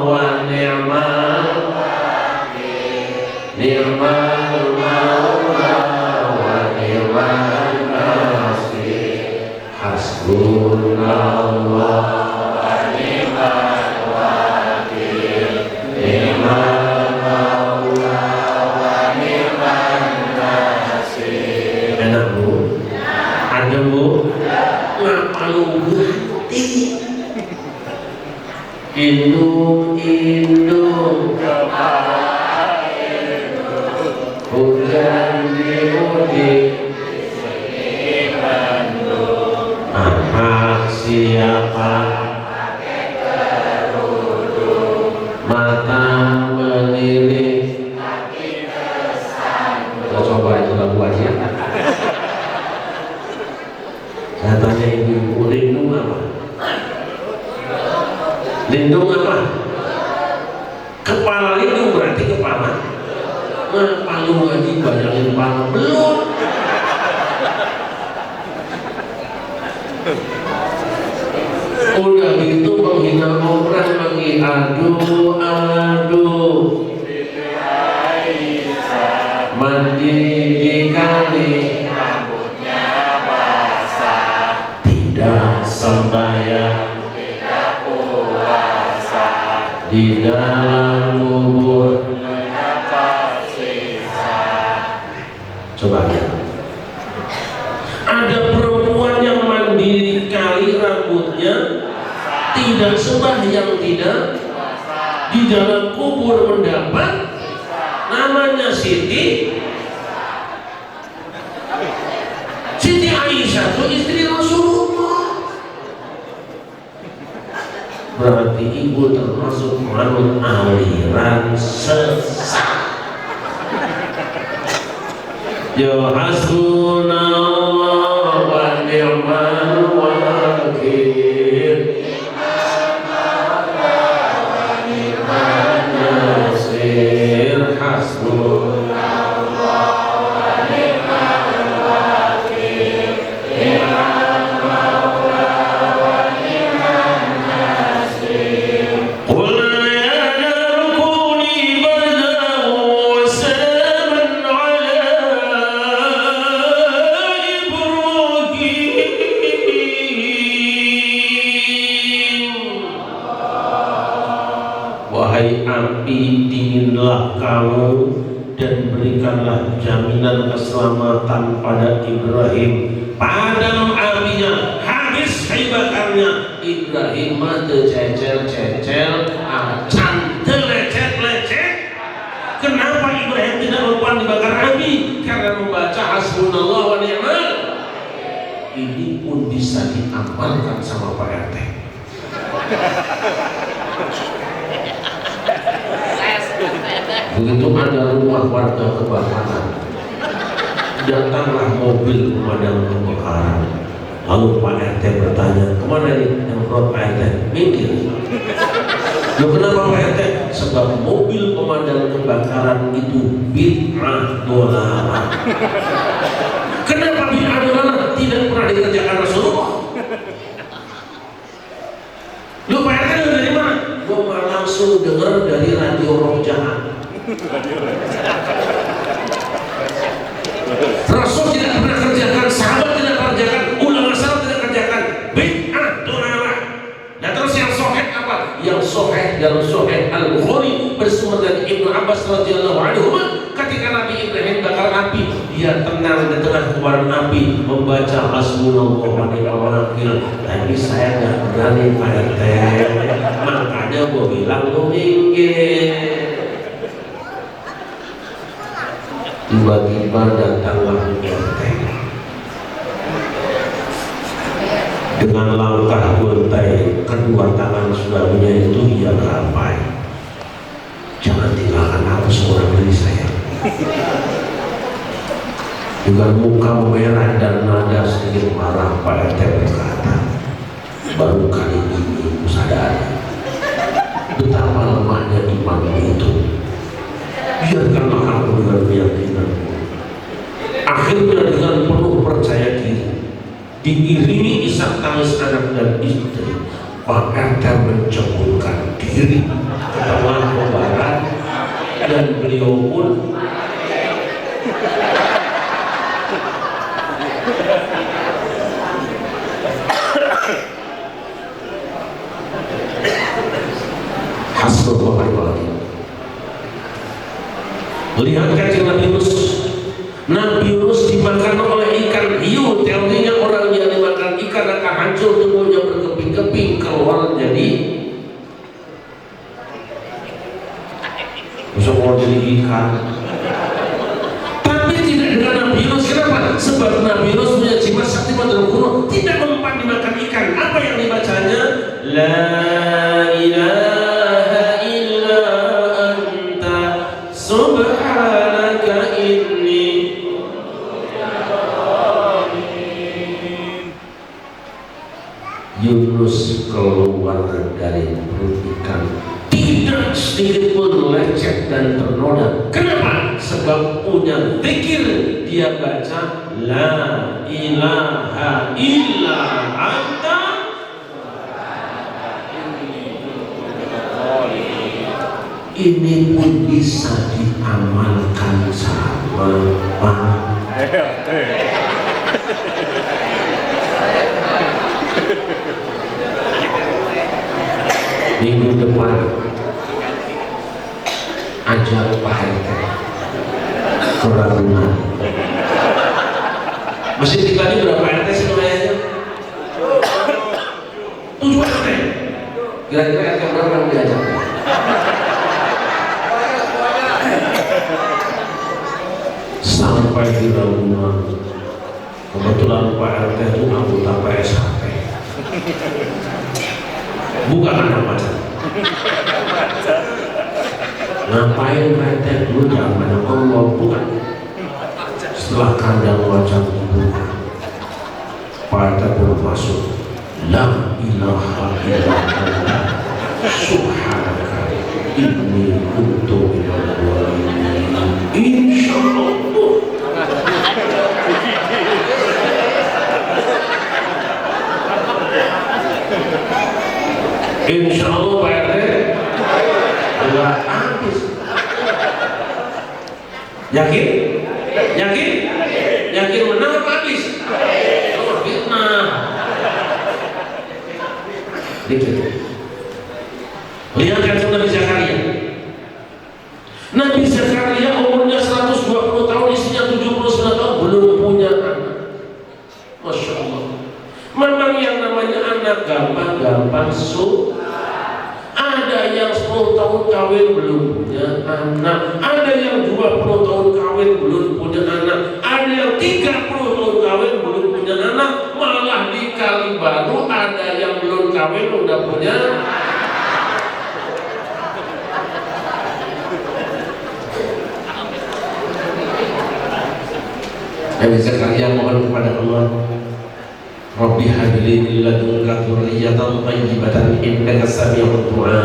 wa ni'mal wakil, ni'mal maula wa ni'mal nasir. Hasbunallah wa ni'mal wakil, ni'mal maula wa ni'mal nasir. Enak bu? Ada bu? Ngapa lu ganti? Indung kepala hujan di mudik di Bandung. Apa siapa pakai kerudung, mata melirik, kaki tersandung. Kita coba itu lagu aja. Saya tanya ibu, lindung apa? Lindung apa? Kepala lindung berarti kepala. Ngapa lu ngaji banyakin kepala? Belum. Udah gitu menghina orang lagi. Aduh, aduh. Mandi di kali, rambutnya basah. Tidak sembahyang, di dalam kubur mendapat sisa. Coba lihat. Ada perempuan yang mandi di kali, rambutnya tidak sembahyang, tidak di dalam kubur mendapat, namanya Siti Aisyah itu istri Rasulullah. Berarti ibu termasuk manut aliran sesat. Ya hasbunallah wa ni'mal wakil, wa ni'man nasir. Hasbunallah wa ni'mal wakil, ni'mal maula wa ni'man nasir. Qul ya naru kuni bardan wa salaman ala Ibrahim. Wahai api, dinginlah kamu dan berikanlah jaminan keselamatan pada Ibrahim. Padam apinya, habis bakarnya. Ibrahim mah cecel-cecel, acan lecet-lecet. Kenapa Ibrahim tidak mempan dibakar api? Karena membaca hasbunallah wa ni'mal. Ini pun bisa diamalkan sama Pak RT. Begitu ada rumah warga kebakaran, datanglah mobil pemadam kebakaran, Lalu Pak RT bertanya, kemana nih yang perut Pak RT? Minggir. Loh kenapa Pak RT? Sebab mobil pemadam kebakaran itu bid'ah dolalah. Kenapa bid'ah dolalah? Tidak pernah dikerjakan Rasulullah. Loh Pak RT dari mana? Gue malah langsung dengar dari radio Roh Jahat. Rasul tidak pernah kerjakan, sahabat tidak kerjakan, ulama salaf tidak kerjakan, bid'ah dolalah. Nah terus yang sahih apa? Yang sahih dalam Sahih Al-Bukhari bersumber dari Ibnu Abbas radhiyallahu anhu, ketika Nabi Ibrahim bakar api, dia tenang di tengah kobaran api membaca hasbunallahu wa ni'mal wakil. Tapi saya nggak berani Pak RT, makanya gue bilang lu minggir. Tiba-tiba datanglah RT dengan langkah gontai, kedua tangan saudarinya itu ia gapai. Jangan tinggalkan aku seorang diri saya. Dengan muka merah dan nada sedikit marah, Pak RT berkata, baru kali ini aku sadari betapa lemahnya iman itu. Biarkanlah aku dengan keyakinanmu. Akhirnya dengan penuh percaya diri, diiringi isak tangis anak dan istri, Pak RT menceburkan diri ke tengah kobaran dan beliau pun hasbunallah. Lihat kajian Nabi Yunus. Nabi Yunus dimakan oleh ikan hiu. Teorinya orang yang dimakan ikan akan hancur, tubuhnya berkeping-keping, keluar jadi bisa keluar jadi ikan. Tapi tidak dengan Nabi Yunus. Kenapa? Sebab Nabi Yunus punya jimat sakti dalam kuno, tidak mempan dimakan ikan. Apa yang dibacanya? La ilaha illa anta subhanaka inni. Yunus keluar dari perut ikan, tidak sedikit pun lecet dan ternoda. Kenapa? Sebab punya zikir. Dia baca la ilaha illa anta. Ini pun bisa diamalkan sama Pak. Minggu depan ajak Pak RT ke Ragunan. Masih tinggalnya berapa RT sih kayaknya? 7 RT. Kira-kira RT berapa yang diajak? Sampai di Ragunan, kebetulan Pak RT itu anggota PSHP. Bukan anak macam. Ngapain RT dulu jangan banyak ngomong, bukan. Setelah kandang wajah dibuka, Pak RT pun masuk. La ilaha illallah subhanaka inni kuntu minadh dhalimin. Insyaallah. Insyaallah Pak RT enggak habis. Yakin? Yakin? Yakin menang apa habis? Oh, fitnah. Lihat kan Nabi Zakaria. Nabi Zakaria umurnya 120 tahun, istrinya 79 tahun, belum punya anak. Masya Allah. Memang yang namanya anak gampang-gampang ada yang 10 tahun kawin belum punya anak, ada yang 20 tahun kawin belum punya anak, ada yang 30 tahun kawin belum punya anak, malah di kali baru ada yang belum kawin udah punya. Nabi Zakaria mohon kepada Allah, Rabbi habli min ladunka dzurriyyatan thayyibatan innaka sami'ud du'a.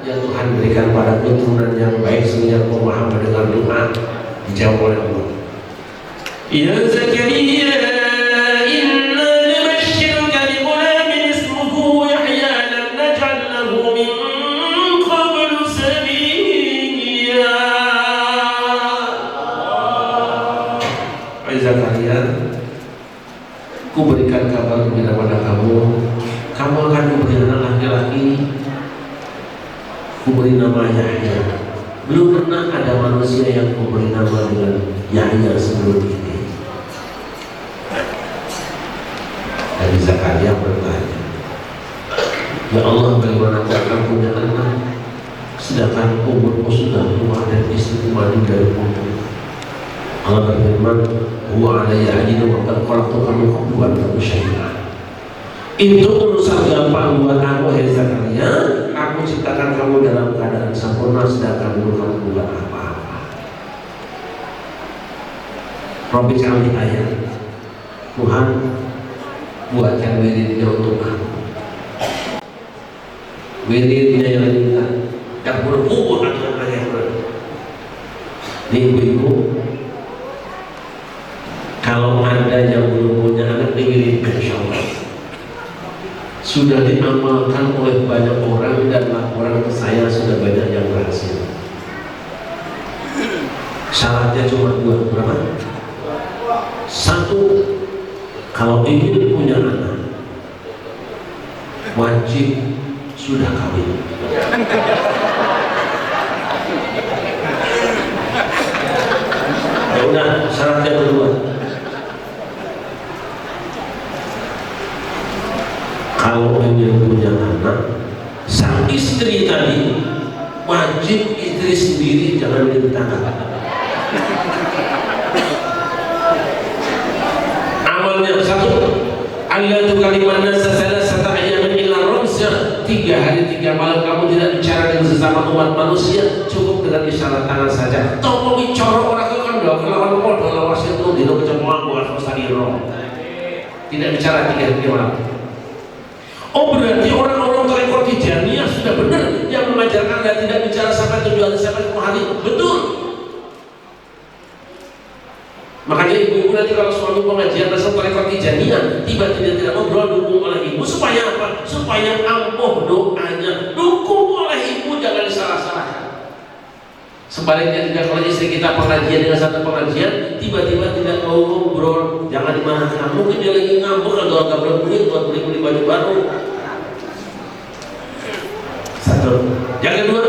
Ya Tuhan, berikan padaku keturunan yang baik sehingga aku Muhammad dengan doa dijawab oleh Allah. Ya Zakaria inna nubashshiruka bi ghulamin ismuhu Yahya lam naj'al lahu min qablu samiyya. Hai Zakaria, ku berikan kabar gembira pada kamu akan diberi anak laki-laki, ku beri nama Yahya. Belum pernah ada manusia yang ku beri nama dengan Yahya sebelum ini. Nabi Zakaria bertanya, ya Allah, bagaimana aku akan punya anak sedangkan umurku sudah tua dan istriku mandi dari umur. Allah berfirman, huwa alayya ajinu wa qad khalaqtuka min qablu wa lam taku syai'an. Itu urusan gampang buat aku, hai Zakaria. Aku ciptakan kamu dalam keadaan sempurna sedangkan dulu kamu bukan apa-apa. Rabbi kami ayat, Tuhan buatkan wiridnya untuk aku, wiridnya yang ringan yang berhubung dengan ayat. Ibu-ibu, kalau ada yang belum punya anak, diwiridkan insyaallah. Sudah diamalkan oleh banyak orang dan laporan ke saya sudah banyak yang berhasil. Syaratnya cuma dua, berapa? Satu, kalau ingin punya anak wajib sudah kawin. Ya udah, syaratnya kedua, kalau ingin punya anak, sang istri tadi wajib istri sendiri, jangan ditangkap. Amalnya satu, allatu kaliman nasa salasata ayyamin illa ramzah. 3 hari 3 malam kamu tidak bicara dengan sesama umat manusia, cukup dengan isyarat tangan saja. Toko bicara orang itu kan doa kelawan modal lawas itu dino kecemplung buat mustahil. Tidak bicara 3 hari 3 malam. Oh, berarti orang-orang tarekat Tijaniyah sudah benar yang mengajarkan dan tidak bicara sampai 7 hari sampai 10 hari. Betul. Makanya ibu-ibu nanti kalau suami pengajian dasar tarekat Tijaniyah tiba-tiba tidak ngobrol, dukung oleh ibu supaya apa? Supaya ampuh doanya. Dukung oleh ibu, jangan disalah-salahkan. Sebaliknya juga kalau istri kita pengajian dengan satu pengajian tiba-tiba tidak mau ngobrol, jangan dimarahkan. Mungkin dia lagi ngambek atau agak belum duit buat beli baju baru. Satu. Yang kedua,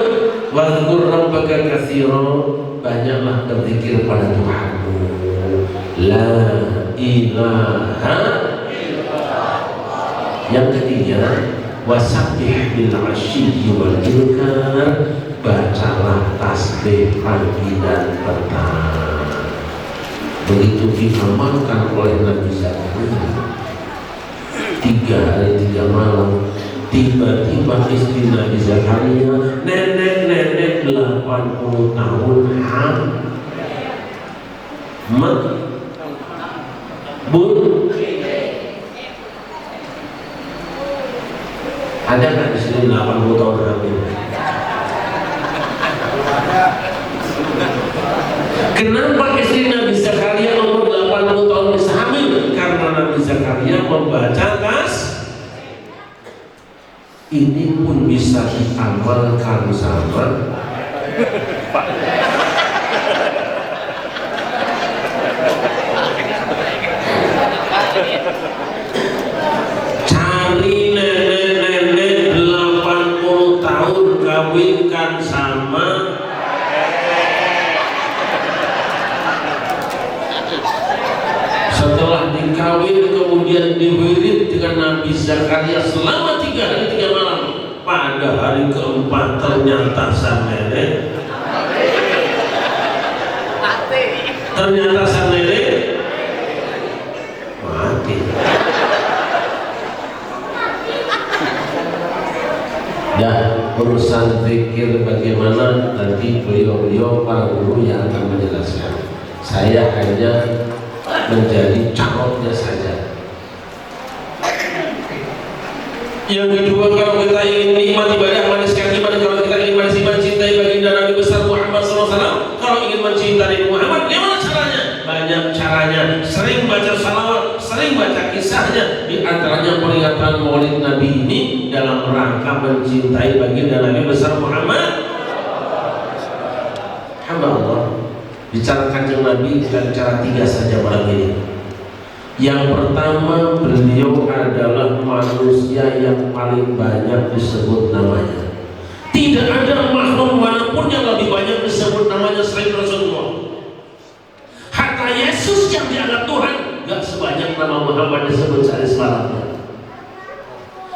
wadhkur rabbaka katsiran, banyaklah berzikir pada Tuhanmu. La ilaha illallah. Yang ketiga, wasabbih bil 'ashyi wal ibkar, bacalah tasbih pagi dan petang. Begitu diamalkan oleh Nabi Zakaria 3 hari 3 malam, tiba-tiba istri Nabi Zakaria nenek 80 tahun ada nggak di sini 80 tahun hamil? Kenapa istri Nabi Zakaria umur 80 tahun bisa hamil? Karena Nabi Zakaria membaca ini pun bisa diamalkan sama cari nenek 80 tahun kawinkan sama setelah dikawin kemudian diwirid dengan Nabi Zakaria selama 3 hari 3 malam. Pada hari keempat ternyata sang nenek mati. Ya, urusan zikir bagaimana nanti beliau-beliau para guru yang akan menjelaskan. Saya hanya menjadi calonnya saja. Yang kedua, kalau kita ingin nikmat ibadah, maniskan iman. Kalau kita ingin manis iman, cintai baginda Nabi besar Muhammad SAW. Kalau ingin mencintai Muhammad, gimana caranya? Banyak caranya. Sering baca salawat, sering baca kisahnya. Di antaranya peringatan Maulid Nabi ini dalam rangka mencintai baginda Nabi besar Muhammad. Hamba Allah, bicara kanjeng Nabi dengan cara 3 saja malam ini. Yang pertama, beliau adalah manusia yang paling banyak disebut namanya. Tidak ada makhluk manapun yang lebih banyak disebut namanya selain Rasulullah. Hatta Yesus yang dianggap Tuhan gak sebanyak nama Muhammad disebut sehari-harinya.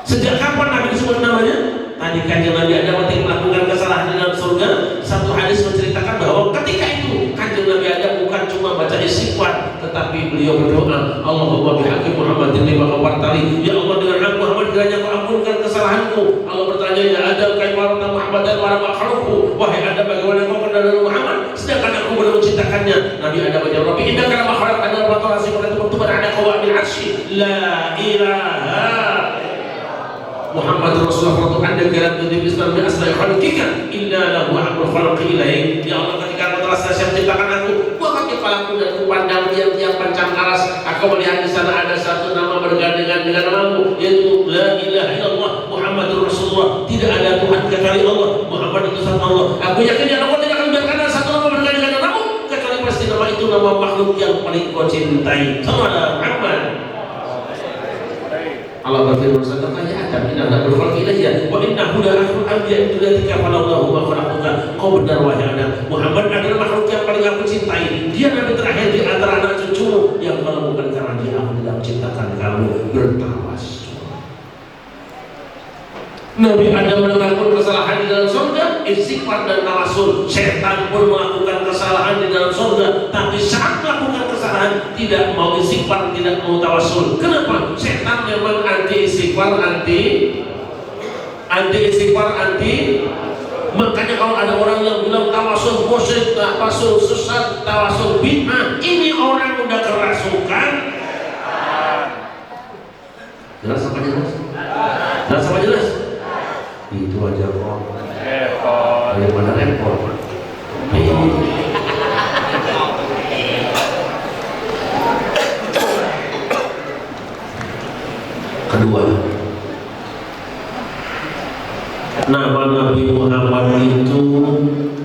Sejak kapan Nabi disebut namanya? Tadi kanjeng Nabi ada ketika melakukan kesalahan di dalam surga. Satu hadis menceritakan bahwa ketika itu kanjeng Nabi ada bukan cuma baca istighfar, tetapi beliau berdoa, Allahumma bihaqqi Muhammadin lima qafartali. Ya Allah, dengan hak Muhammad kiranya kau ampunkan kesalahanku. Allah bertanya, ya Adam, kaifa Muhammad dan wa makhluqhu. Wahai Adam, bagaimana kau kenal dengan Muhammad sedangkan aku belum menciptakannya? Nabi Adam menjawab, Rabbi innaka lama khalaqtana wa ta'ala tuban ala qawabil arsy. La ilaha Muhammad Rasulullah untuk anda kira tujuh Islam dan asal khalqika illa lahu amru khalqi ilaih. Ya Allah, ketika aku telah selesai menciptakan aku, angkat kepalaku dan kupandang tiang-tiang pancang aras. Aku melihat di sana ada satu nama bergandengan dengan namamu, yaitu La ilaha illallah Muhammadur Rasulullah. Tidak ada Tuhan kecuali Allah. Muhammad itu satu Allah. Aku yakin ya Allah tidak akan biarkan ada satu nama bergandengan dengan namamu kecuali pasti nama itu nama makhluk yang paling kau cintai. Sama Muhammad. Allah berfirman, "Sadaqanya Adam inna lahu khalqi ilayya wa innahu la akhul anbiya ilaika falallahu ma khalaqtuka." Kau benar wahai Adam, Muhammad adalah makhluk yang paling aku cintai. Dia nabi terakhir di antara anak cucumu yang kalau bukan karena dia aku tidak menciptakan kamu. Bertawas. Nabi Adam melakukan kesalahan di dalam surga, istighfar dan tawasul. Setan pun melakukan kesalahan di dalam surga, tapi saat melakukan kesalahan tidak mau istighfar, tidak mau tawasul. Kenapa? Setan memang anti istighfar, anti istighfar, anti. Makanya kalau ada orang yang bilang tawasul musyrik, tawasul sesat, tawasul bid'ah, ini orang udah kerasukan. Jelas apa jelas? Jelas apa jelas? Itu aja kok. Daripada repot. Kedua, nama Nabi Muhammad itu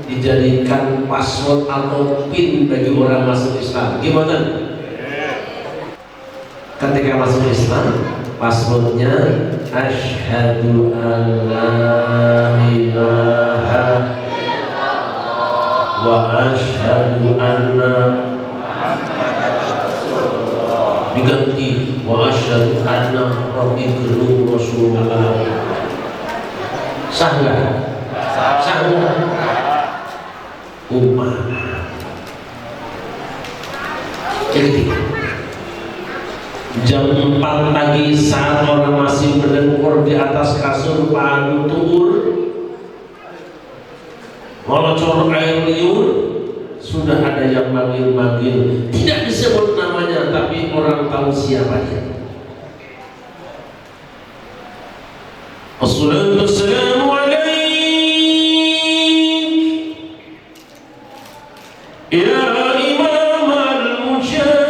dijadikan password atau PIN bagi orang masuk Islam. Gimana? Ketika masuk Islam, passwordnya asyhadu an la ilaha wa asyhadu anna diganti wa asyhadu anna rabbikul rasulullah. Sah nggak? Sah nggak? Umat. Jadi jam 4 pagi saat orang masih berdengkur di atas kasur padu tuur ngolocor air liur, sudah ada yang manggil-manggil, tidak disebut namanya tapi orang tahu siapa dia. Assalatu wassalamu alaik ya imam al-mujahidin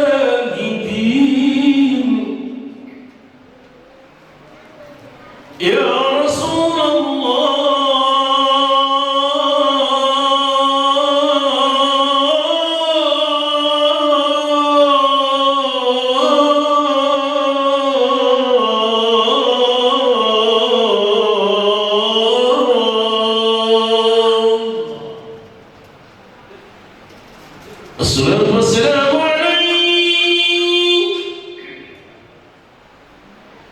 ya Rasulullah. Assalatu wassalamu alaik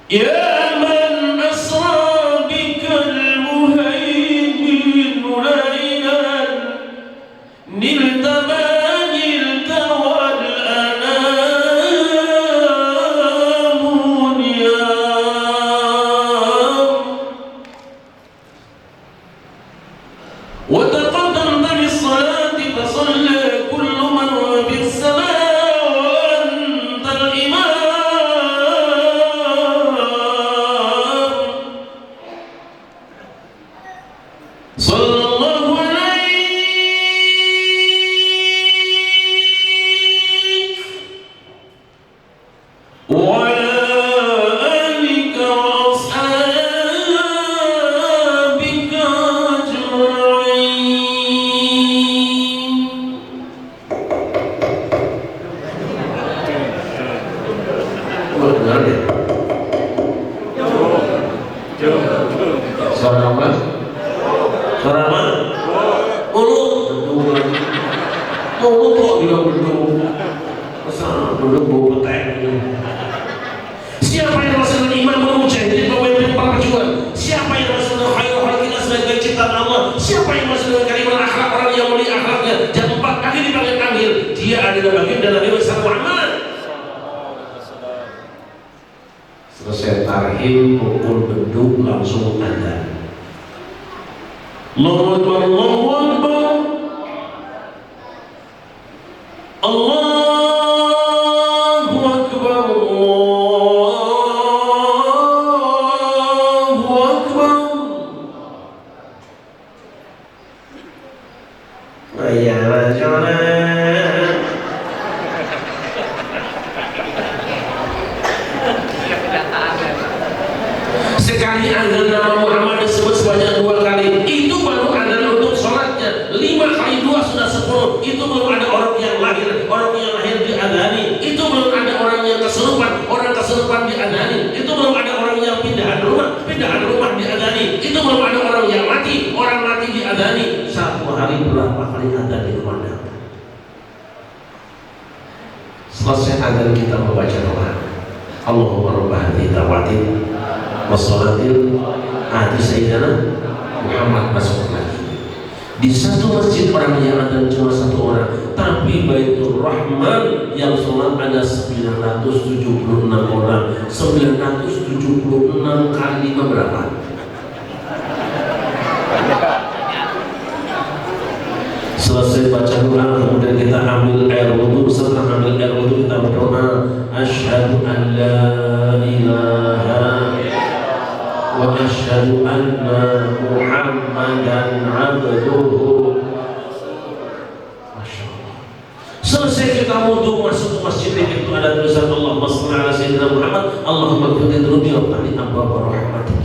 ya man asra bikal muhaimin laylan nilta ma nilta wal anamun ya wa taqaddamta bis salati fa salla kullu man sallallahu alaihi wa ala alika wa ashabika ajma'in. Benar ya? Suara apa? Suara apa? Mulut kok bilang beduk? Masa beduk bau petek? Siapa yang melaksanakan iman mujahidin pemimpin para pejuang? Siapa yang melaksanakan khairul khalqillah sebagai ciptaan Allah? Siapa yang melaksanakan kalimat akhlak orang yang mulia akhlaknya? Jam 4 kali dipanggil-panggil. Dia adalah bagian dari Nabi Muhammad. Selesai tarhim, pukul beduk, langsung adzan. Allahu Akbar, Allahu Akbar, Allahu Akbar, Allahu Akbar. Ya Rasulullah. Sekali azan nama Muhammad disebut sebanyak 2 kali. Itu baru azan untuk sholatnya. 5 kali 2 sudah 10. Itu belum ada orang yang lahir. Orang yang lahir diadani. Itu belum ada orang yang kesurupan. Orang kesurupan diadani. Itu belum ada orang yang pindahan rumah. Pindahan rumah diadani. Itu belum ada orang yang mati. Orang mati diadani. Satu hari berapa kali azan dikumandang? Selesai azan kita membaca doa. Allahumma rabbah hadhihi da'watin wassalatil ati sayyidina Muhammad masuk lagi. Di satu masjid orang yang ada cuma 1 orang, tapi Baitur Rahman yang sholat ada 976 orang. 976 kali 5 berapa? Selesai baca doa, kemudian kita ambil air wudhu. Setelah ambil air wudhu kita berdoa, asyhadu an la ilaha wa asyhadu anna Muhammadan abduhu. Masya Allah. Selesai kita wudhu, masuk ke masjid itu ada tulisan Allahumma shalli ala sayyidina Muhammad, Allahumma ighfir li dhunubi wa qini abwaaba rahmatik.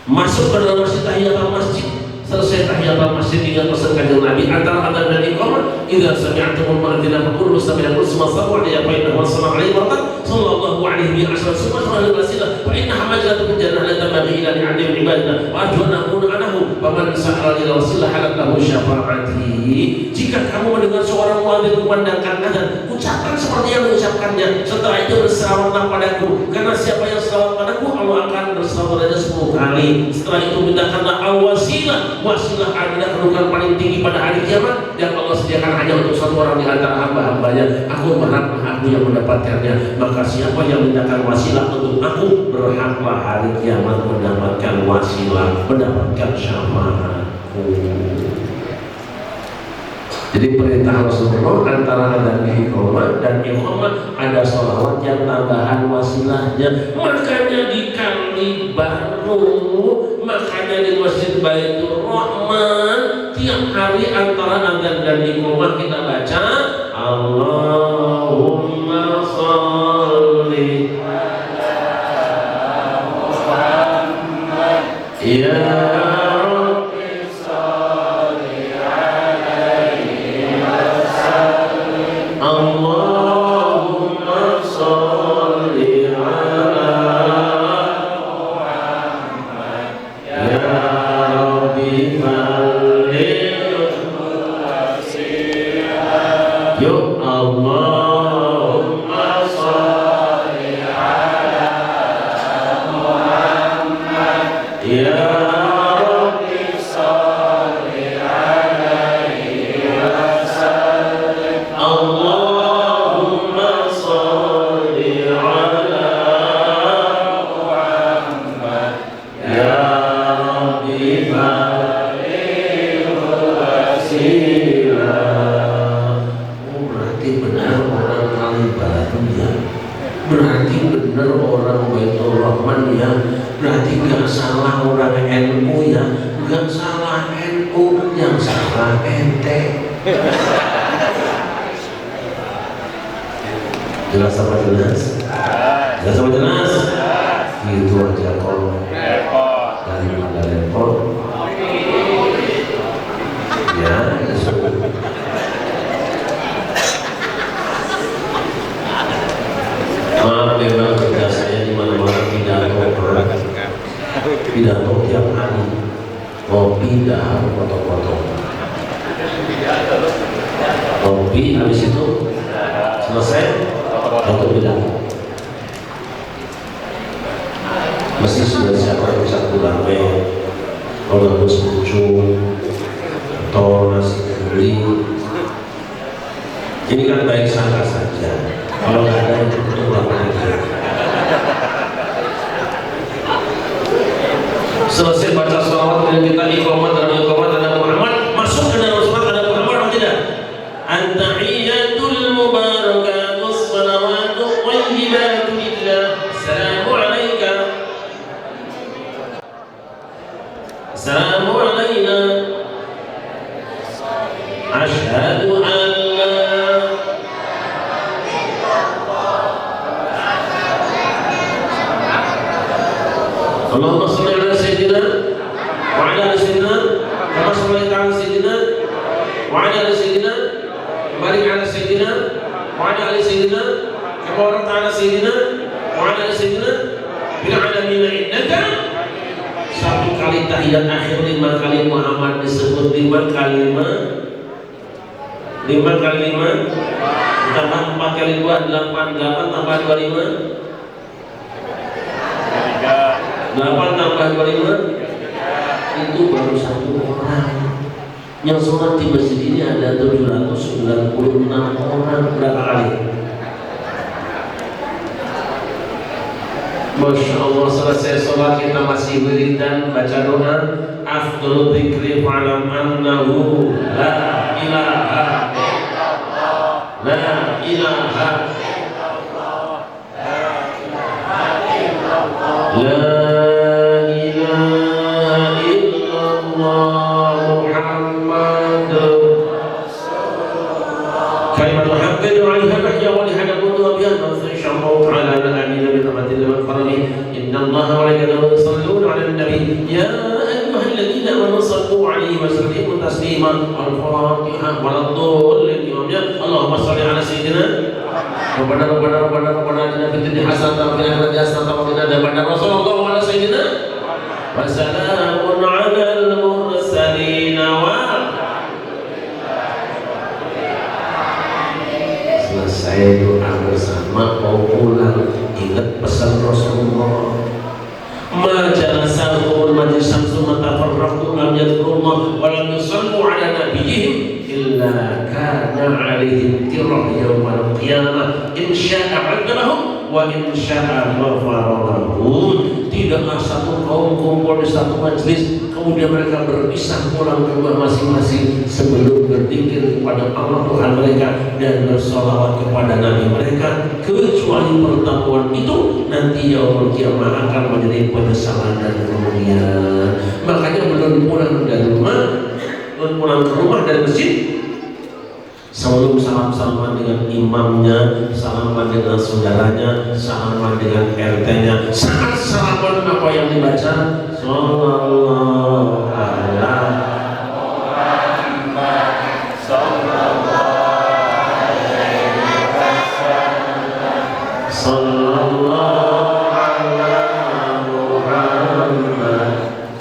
Masuk ke dalam masjid, tahiyatul masjid. Selesai tahiyatul masjid, ingat pesan kanjeng Nabi antara adzan dan iqamah, idza sami'tumul mu'adzina faqulu sami'na summa sallu alaihi fa innahu sallallahu alaihi wa sallallahu alaihi wa sallam summa sallu alaihi fa inna hamajatul jannah la tabaghi ila li'adim ibadina wa arju an akuna anahu wa man sa'ala ila rasulillah halak lahu syafaati. Jika kamu mendengar seorang muadzin memandangkan adzan, ucapkan seperti yang mengucapkannya. Setelah itu berselawatlah padaku, karena siapa yang selawat padaku Allah akan berselawat 10 kali. Setelah itu mintakanlah al-wasilah. Wasilah adalah kedudukan paling tinggi pada hari kiamat yang Allah sediakan hanya untuk 1 orang di antara hamba-hambanya. Aku berhaklah aku yang mendapatkannya. Maka siapa yang mintakan wasilah untuk aku, berhaklah hari kiamat mendapatkan wasilah, mendapatkan syafaatku. Jadi perintah Rasulullah antara adzan iqamah dan iqamah ada sholawat yang tambahan wasilahnya. Makanya di Kali Baru, makanya di Masjid Baitur Rahman tiap hari antara adzan dan iqamah kita baca Allahumma sholli ala Muhammad ya berarti nggak salah orang NU ya, nggak salah salah ente. Jelas apa jelas? Jelas apa jelas? Itu aja kok. Daripada repot. Ya, maaf memang kerja saya di mana-mana pidato tiap hari. Kopi dah potong-potong. Kopi habis itu selesai untuk pidato. Mesti sudah siapa bisa pulang kalau harus muncul atau nasi kuning. Ini kan baik sangka saja. Kalau nggak ada itu pulang lagi. Selesai baca sholawat dan kita iqamat dan Muhammad, masuk ke dalam sholat ada Muhammad atau tidak? At-tahiyyatul mubarakatus salawatu thayyibatu lillah. Assalamu alayka. Assalamu alayna. Asyhadu an la Allahumma shalli ala sayyidina wa ala ali sayyidina kama shallaita ala sayyidina wa ala ali sayyidina barik ala sayyidina wa ala ali sayyidina kama barakta ala sayyidina wa ala ali sayyidina bil alamin innaka. Satu kali tahiyat akhir 5 kali Muhammad disebut 5 kalimat 5 kali 5 tambah 4 kali 2 8 tambah 25 8 tambah 25 itu baru 1 orang. Yang sholat di masjid ini ada 796 orang. Berapa kali? Masya Allah, selesai sholat kita masih wiridan baca doa. Afdhalu dzikri fa'lam annahu la ilaha illallah, la ilaha illallah, la Al-Fatihah waladhdallin. Allahumma shalli ala sayyidina Rabbana atina fid dunya hasanatan wa fil akhirati hasanatan wa qina adzabannar. Sallallahu ala sayyidina wa salamun alal mursalin wa selesai doa bersama mau pulang. Ingat pesan Rasulullah, ma jalasahum majlisan summa tafarraqu lam yadhkurullah wa lam yusallu ala nabiyyihim illa kana alaihim tirah yawmal qiyamah in sya'a 'adzabahum wa in sya'a ghafara lahum. Tidaklah satu kaum kumpul di satu majlis kemudian mereka berpisah pulang ke rumah masing-masing sebelum berzikir kepada Allah Tuhan mereka dan bersolawat kepada Nabi mereka, kecuali pertemuan itu nanti yaumul qiyamah akan menjadi penyesalan dan kemudian. Makanya belum pulang dari rumah, belum pulang ke rumah dari masjid, sebelum salam-salaman dengan imamnya, salaman dengan saudaranya, salaman dengan RT-nya, saat salaman apa yang dibaca? Sallallahu ala Muhammad, sallallahu alaihi wasallam, sallallahu ala Muhammad,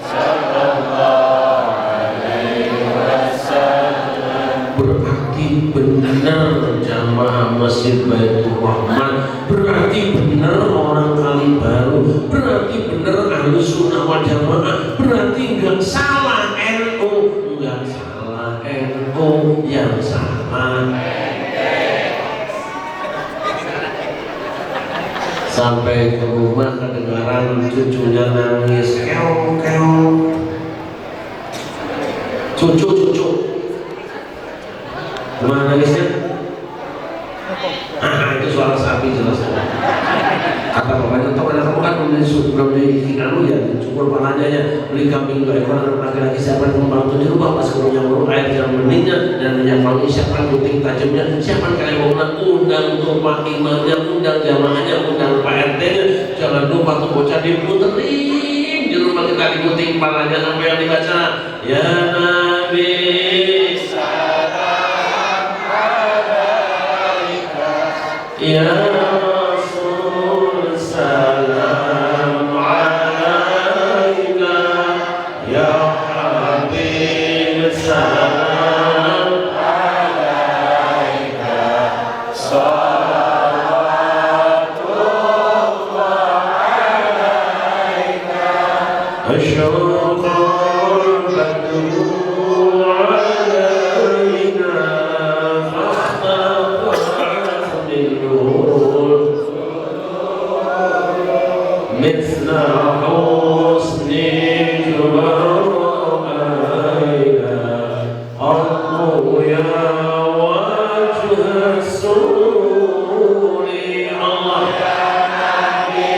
sallallahu alaihi wasallam. Berarti benar jamaah Masjid Baitur Rahman, berarti benar orang Kali Baru, berarti benar Ahlus Sunnah wal Jamaah, berarti enggak salah NU, enggak salah NU, yang salah sampai ke rumah kedengaran cucunya nangis keong keong, cucu kemana nangisnya? Itu suara sapi jelas. Kata bapaknya, "Tahu anak kamu kan belum di ya, cukur palanya ya." beli kambing 2 ekor anak laki-laki, siapa yang membantu di rumah pas kurungnya burung air jangan meninggal dan minyak wangi, siapa gunting tajamnya, siapa kalian mau undang tumpah imamnya, undang jamaahnya, undang Pak RT-nya. Jangan lupa tuh bocah diputerin di rumah kita, digunting kepalanya sampai yang dibaca ya Nabi salam alaika ya Rasul salam alaika ya Habib salam alaika أشرق البدر علينا فاختفت بالنور مثل حسنك ورأينا الله يا وجه السرور الله يا نبي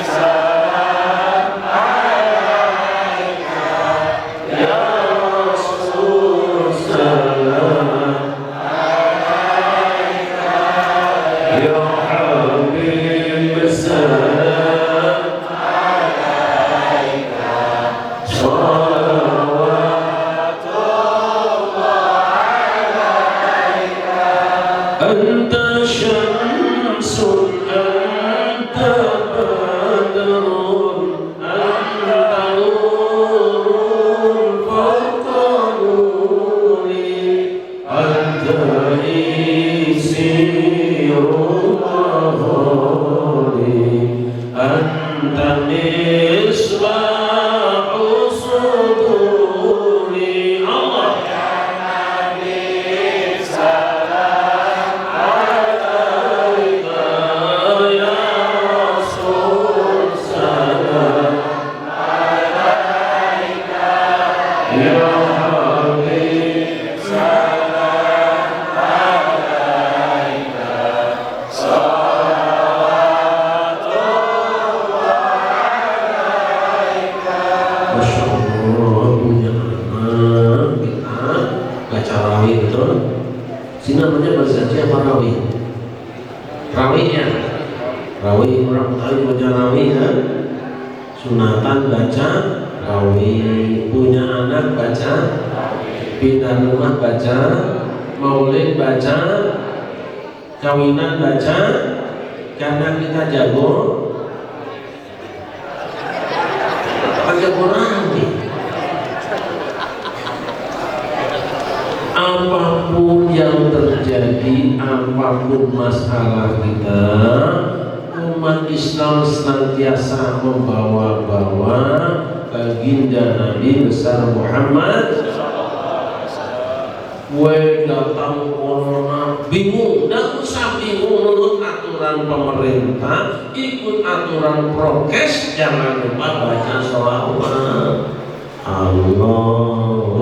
سلام عليك يا رسول سلام عليك يا حبيب سلام عليك صلوات الله عليك أنت شمس أنت بدر أنت نور فوق نوري أنت إكسير ظهري أنت مصباح صدوري الله يا نبي سلام عليك يا رسول سلام عليك يا حبيب سلام عليك صلوات الله عليك. Masya Allah, punya anak kita baca rawih betul. Sini namanya baca apa rawih? Rawih ya. Rawih orang tahu baca rawih ya. Sunatan baca rawih, punya anak baca, pindah rumah baca, maulid baca, kawinan baca, karena kita jago baca Quran nih. Apapun yang terjadi, apapun masalah kita, umat Islam senantiasa membawa-bawa baginda Nabi besar Muhammad. Kue datang corona, bingung, tidak usah bingung menurut aturan pemerintah, ikut aturan prokes, jangan lupa baca sholawat. Allahumma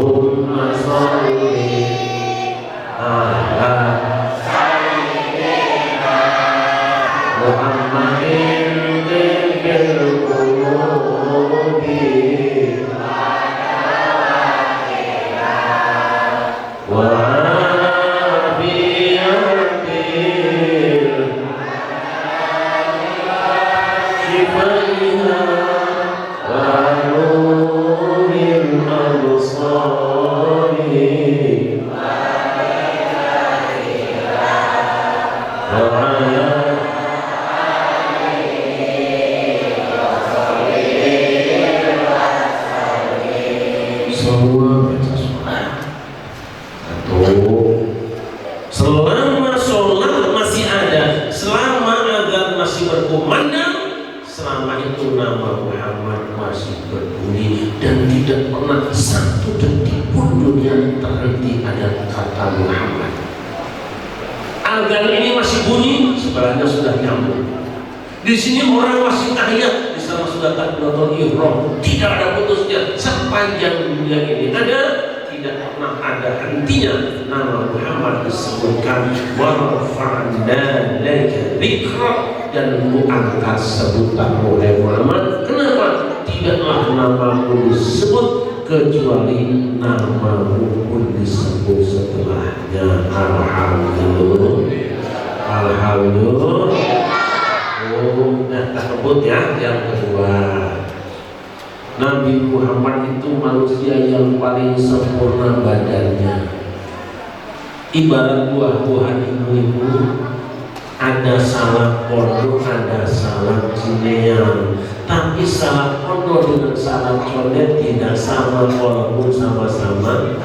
sholli ala sayyidina Muhammadin bil qulubi wa afiyatil shifaiha wa nuril absari wa ala semua baca sholat. Selama sholat masih ada, selama azan masih berkumandang, selama itu nama Muhammad masih berbunyi dan tidak pernah satu detik pun dunia terhenti ada kata Muhammad. Azan ini masih bunyi, sebelahnya sudah nyambung. Di sini orang masih tahiyat, di sana sudah takbiratul ihram, tidak ada putusnya. Sepanjang dunia ini ada, tidak pernah ada hentinya nama Muhammad disebutkan. Wa rafa'na laka dzikrak, dan ku angkat sebutan oleh Muhammad. Kenapa? Di tidaklah namamu disebut kecuali namamu pun disebut setelahnya. Alhamdulillah. Nah, tersebut ya. Yang kedua, Nabi Muhammad itu manusia yang paling sempurna badannya. Ibarat buah-buahan ibu-ibu, ada salak pondok, ada salak cinean. Tapi salak pondok dengan salak condet tidak sama walaupun sama-sama.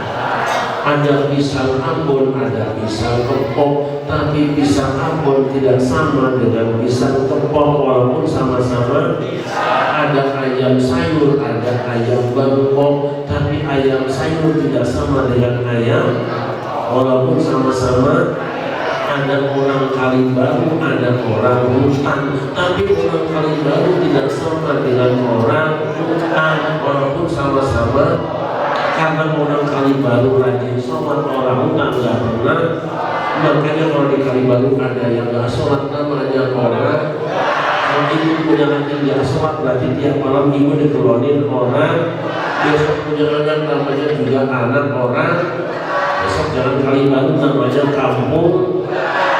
Ada pisang Ambon, ada pisang kepok, tapi pisang Ambon tidak sama dengan pisang kepok walaupun sama-sama. Ada ayam sayur, ada ayam bangkok, tapi ayam sayur tidak sama dengan ayam walaupun sama-sama. Ada orang Kalibaru, ada orang hutan, tapi orang Kalibaru tidak sama dengan orang hutan walaupun sama-sama. Karena orang Kalibaru rajin sholat, orang hutan nggak pernah. Makanya kalau di Kalibaru ada yang nggak sholat, namanya orang. Kalau ibu punya anak yang nggak sholat, berarti tiap malam ibu dikelonin orang. Besok punya anak namanya juga anak orang. Besok jalan Kalibaru namanya kampung.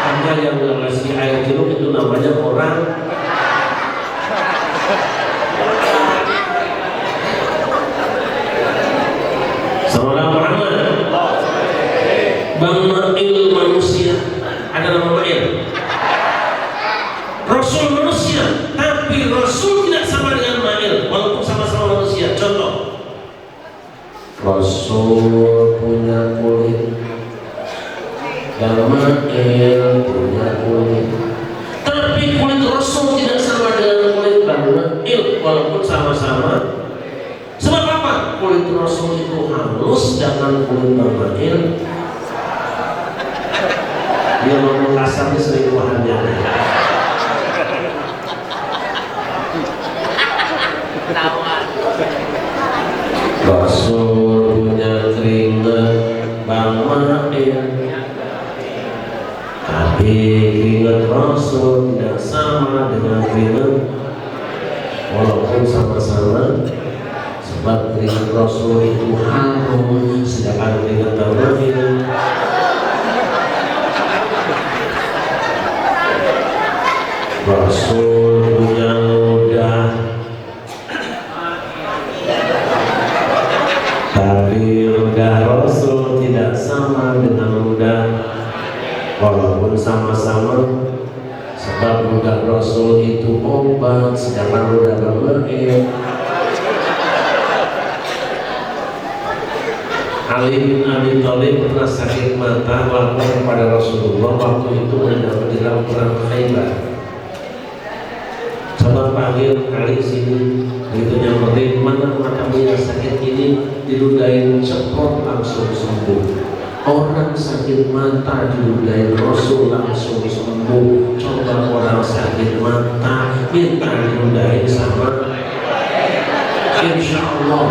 Hanya yang ngasih air jeruk itu namanya orang. Saudara Muhammad, Bang Ma'il manusia, ada nama Ma'il, Rasul manusia, tapi Rasul tidak sama dengan Ma'il walaupun sama-sama manusia. Contoh, Rasul punya kulit dan Ma'il punya kulit, tapi kulit Rasul tidak sama dengan kulit Bang Ma'il walaupun sama-sama. Sebab apa? Kulit Rasul itu halus, sedangkan kulit Bang Ma'il dia ngomong kasarnya selingkuhannya. Rasul punya keringat, Bang Ma'il, tapi keringat Rasul tidak sama dengan keringat walaupun sama-sama. Sebab keringat Rasul itu harum, sedangkan keringat Bang Ma'il Rasul punya ludah, tapi ludah Rasul tidak sama dengan ludah walaupun sama-sama. Sebab ludah Rasul itu obat, sedangkan ludah Bang Ma'il. Ali bin Abi Thalib pernah sakit mata lapor kepada Rasulullah waktu itu menjelang perang Khaybar. Coba panggil kali sini, begitu nyamperin, mana matamu yang sakit ini, diludahin ceprot langsung sembuh. Orang sakit mata diludahin Rasul langsung sembuh. Coba orang sakit mata minta diludahin sama, insya Allah.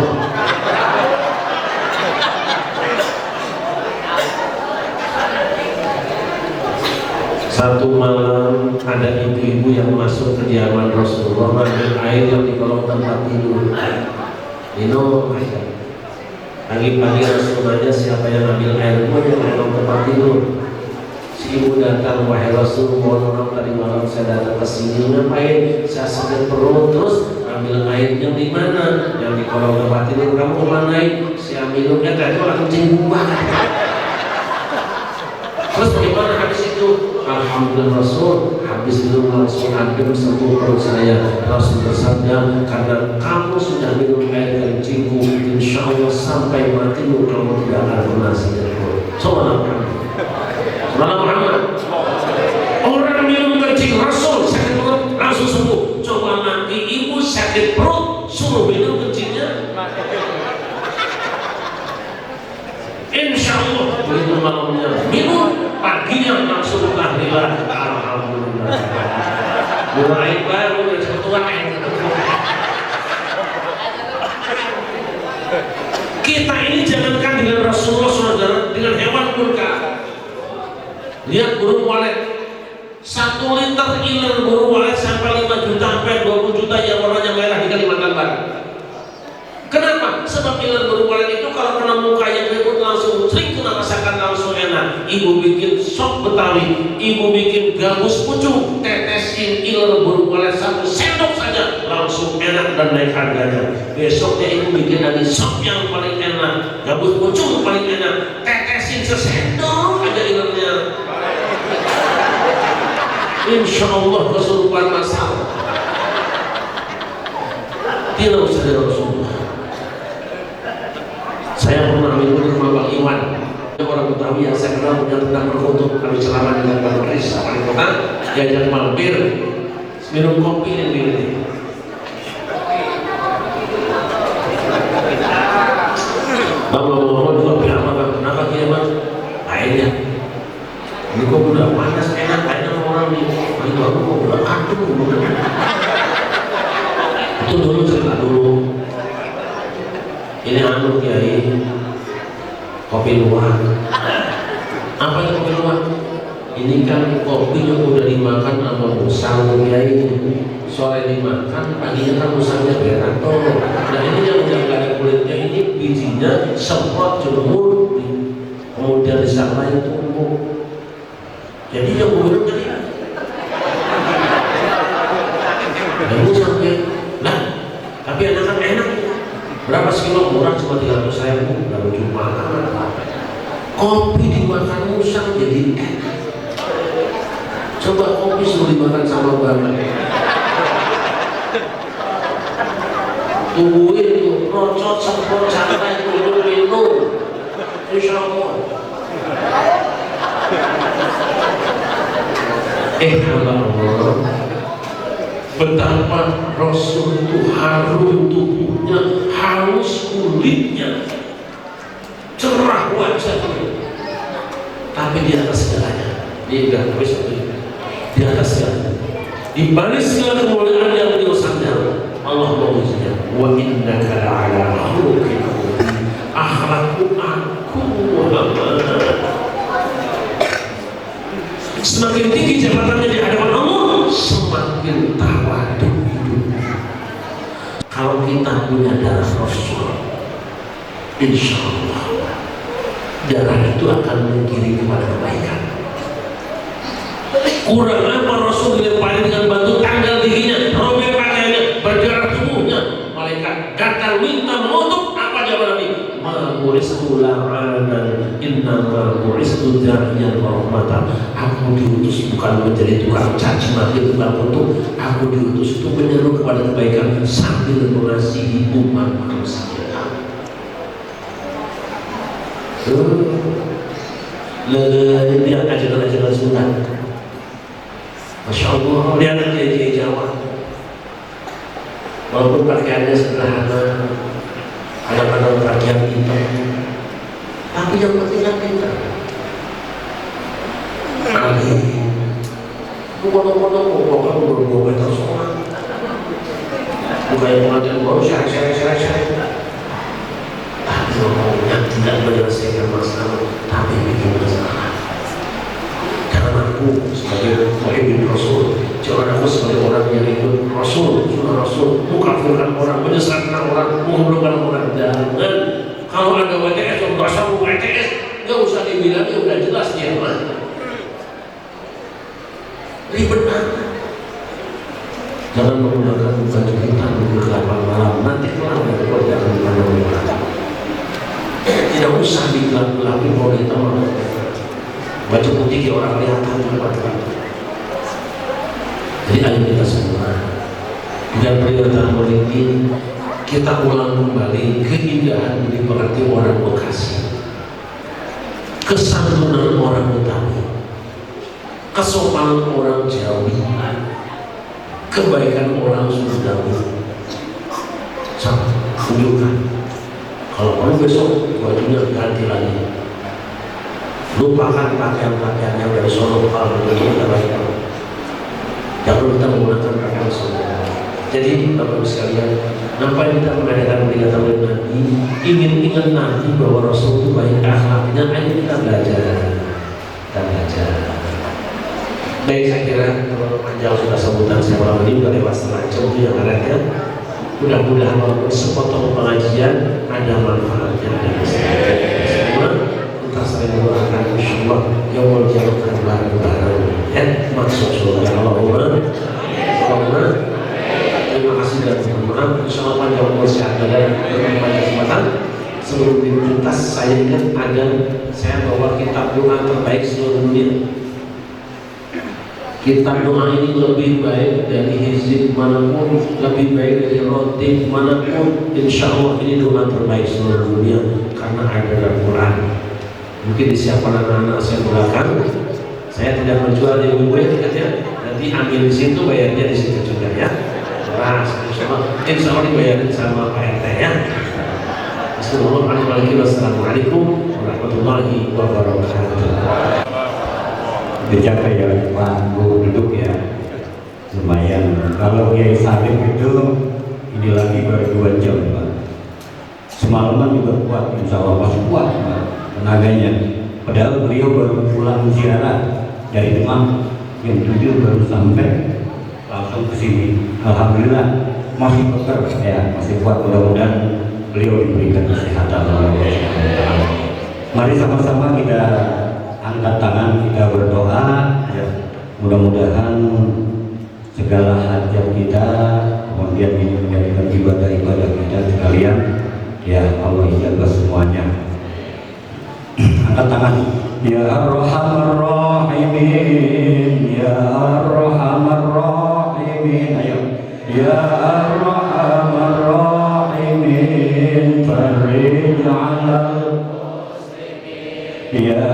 Satu malam ada ibu-ibu yang masuk ke kediaman Rasulullah mengambil air yang di kolong tempat tidur. Minum air. Pagi-pagi Rasul nanya, siapa yang ambil airmu yang di kolong tempat tidur? Si ibu datang, wahai Rasul, mohon maaf tadi malam saya datang ke sini, ngapain? Saya sakit perut, terus ambil air yang di mana? Yang di kolong tempat tidur. Kamu kemana? Saya minumnya tadi orang kencing buah. Terus bagaimana habis itu? Alhamdulillah Rasul, habis minum langsung adem sembuh perut saya. Rasul bersabda, karena kamu sudah minum air kencingku, insya Allah sampai matimu kamu tidak akan pernah sakit perut. Subhanallah. Orang minum kencing Rasul sakit perut langsung sembuh. Coba nanti ibu sakit perut suruh minum kencingnya, insya Allah begitu malamnya minum, paginya langsung tahlilan. Alhamdulillah. Mulai baru dan seketua kita ini jangankan dengan Rasulullah saudara, dengan hewan pun kak. Lihat burung walet, 1 liter iler burung walet sampai 5 juta sampai 20 juta yang warnanya merah di Kalimantan Barat. sebab iler berwalet itu kalau kena muka yang ribut langsung trik kena masakan langsung enak. Ibu bikin sop Betawi, ibu bikin gabus pucung, tetesin iler berwalet 1 sendok saja langsung enak dan naik harganya. Besoknya ibu bikin lagi sop yang paling enak, gabus pucung paling enak, tetesin sesendok aja ilernya. Insya Allah kesurupan masal. Tidak usah dari Rasulullah. Saya pernah minggu ke rumah Bang Iwan, orang Betawi yang saya kenal punya tentang berfoto. Kami selama dengan Bang Riz, paling kota, diajak mampir, minum kopi yang ini. Bang Muhammad kopi apa Bang? Kenapa dia Bang? Airnya. Ini kok udah panas enak, airnya orang nih. Itu aku kok udah aduh. Itu dulu cerita dulu. Ini anu Kiai, kopi luwak. Apa yang kopi luwak? Ini kan kopi yang udah dimakan sama musang Kiai. Sore dimakan, paginya kan musangnya berato. Nah ini yang udah gak ada kulitnya, ini bijinya semprot jemur, kemudian disampai tumpuk. Jadi yang gue minum tadi, ada musang ya. Nah, tapi enak. Berapa sekilo? Murah cuma 300.000. Lalu cuma kopi dimakan musang jadi enak. Coba kopi suruh dimakan sama banget. Tungguin tuh, rocot semprot santai minum. Insya Allah. Allah. Betapa Rasul itu harum tubuhnya, halus kulitnya, cerah wajahnya, tapi di atas segalanya, di atas segalanya, di balik segala kemuliaan yang beliau sandang, Allah mengujinya. Wa innaka la'ala khuluqin azim. Akhlakku aku Muhammad. Semakin tinggi jabatannya di hadapan Allah, semakin tawadu hidupnya. Kalau kita punya darah Rasul, insya Allah darah itu akan menggiring kepada kebaikan. Kurang apa Rasul dilempari dengan batu tanggal giginya, robek pakaiannya, berdarah tubuhnya, malaikat datang minta mengutuk. Apa jawaban Nabi? Ma bu'istu la'anan, innama bu'istu da'iyan wa rahmatan. Aku diutus bukan menjadi tukang caci maki, tukang kutuk. Aku diutus untuk menyeru kepada kebaikan sambil mengasihi umat manusia. Lihat ajaran-ajaran sunnah. Masya Allah, lihat kiai Jawa. Walaupun pakaiannya sederhana, kadang-kadang pakaian hitam, tapi yang penting kan pintar. Amin. Bukan berbohong tersoal. Bukan yang mengajar baru syarih. Tapi ngomongnya tidak menyelesaikan masalah, tapi bikin masalah. Karena aku sebagai muhibin Rasul, jangan aku sebagai orang yang ikut Rasul, sunnah Rasul, mengkafirkan orang, menyesatkan orang, menggoblokkan orang. Jangan. Kalau ada WTS, nggak usah WTS, nggak usah dibilang, ya udah jelas dia mah. Ribet banget. Jangan menggunakan baju hitam di gelapang malam, nanti keluar dari keluarga akan dimana-mana. Tidak usah digelap-gelapin kalau hitam. Baju putih kayak orang kelihatan juga. Jadi ayo kita semua dengan peringatan Maulid ini kita ulang kembali keindahan dimengerti orang Bekasi, kesantunan orang Betawi, kesopanan orang Jawi, kebaikan orang Sundawi. Sama tunjukkan. Kalau perlu besok bajunya ganti lagi. Lupakan pakaian-pakaian yang dari Solo kalau betul baik. Jangan kita menggunakan pakaian Solo. Jadi Bapak sekalian, nampak kita mengadakan peringatan Maulid Nabi, ingin ingat Nabi bahwa Rasul itu baik akhlaknya. Ayo kita belajar. Baik, saya kira kalau panjang sudah sebutan saya malam ini udah lewat setengah jam itu yang ada ya. Mudah-mudahan walaupun sepotong pengajian ada manfaatnya dari semua. Kita sering doakan insyaallah yang mau jalankan bareng-bareng ya masuk surga. Allahumma. Terima kasih dan mohon maaf. Insyaallah panjang umur sehat badan bermanfaat kesempatan. Sebelum dituntas saya ingat saya bawa kitab doa terbaik seluruh dunia. Kitab doa ini lebih baik dari hizib manapun, lebih baik dari rotib manapun. Insya Allah ini doa terbaik seluruh dunia karena ada dalam Quran. Mungkin disiapkan anak-anak saya belakang. Saya tidak menjual di gue ya. Nanti ambil di situ, bayarnya di situ juga ya. Nah, insya Allah dibayarin sama Pak RT ya. Assalamualaikum warahmatullahi wabarakatuh. Dicapai ya Pak Bu duduk ya, lumayan. Kalau Kiai Salim itu ini lagi baru 2 jam Pak. Semalaman juga kuat, insya Allah masih kuat Pak tenaganya. Padahal beliau baru pulang ziarah dari Demak, yang 7 baru sampai langsung ke sini. Alhamdulillah masih kotor ya, masih kuat. Mudah-mudahan beliau diberikan kesehatan oleh Allah Subhanahu wa Ta'ala. Mari sama-sama kita angkat tangan, kita berdoa ya. Mudah-mudahan segala hajat kita kemudian ini menjadikan ibadah kita sekalian ya Allah ijabah semuanya. Angkat tangan. Ya Arhamar Rahimin, Ya Arhamar Rahimin. Ayo. Ya Arhamar Rahimin, farij 'alal Ya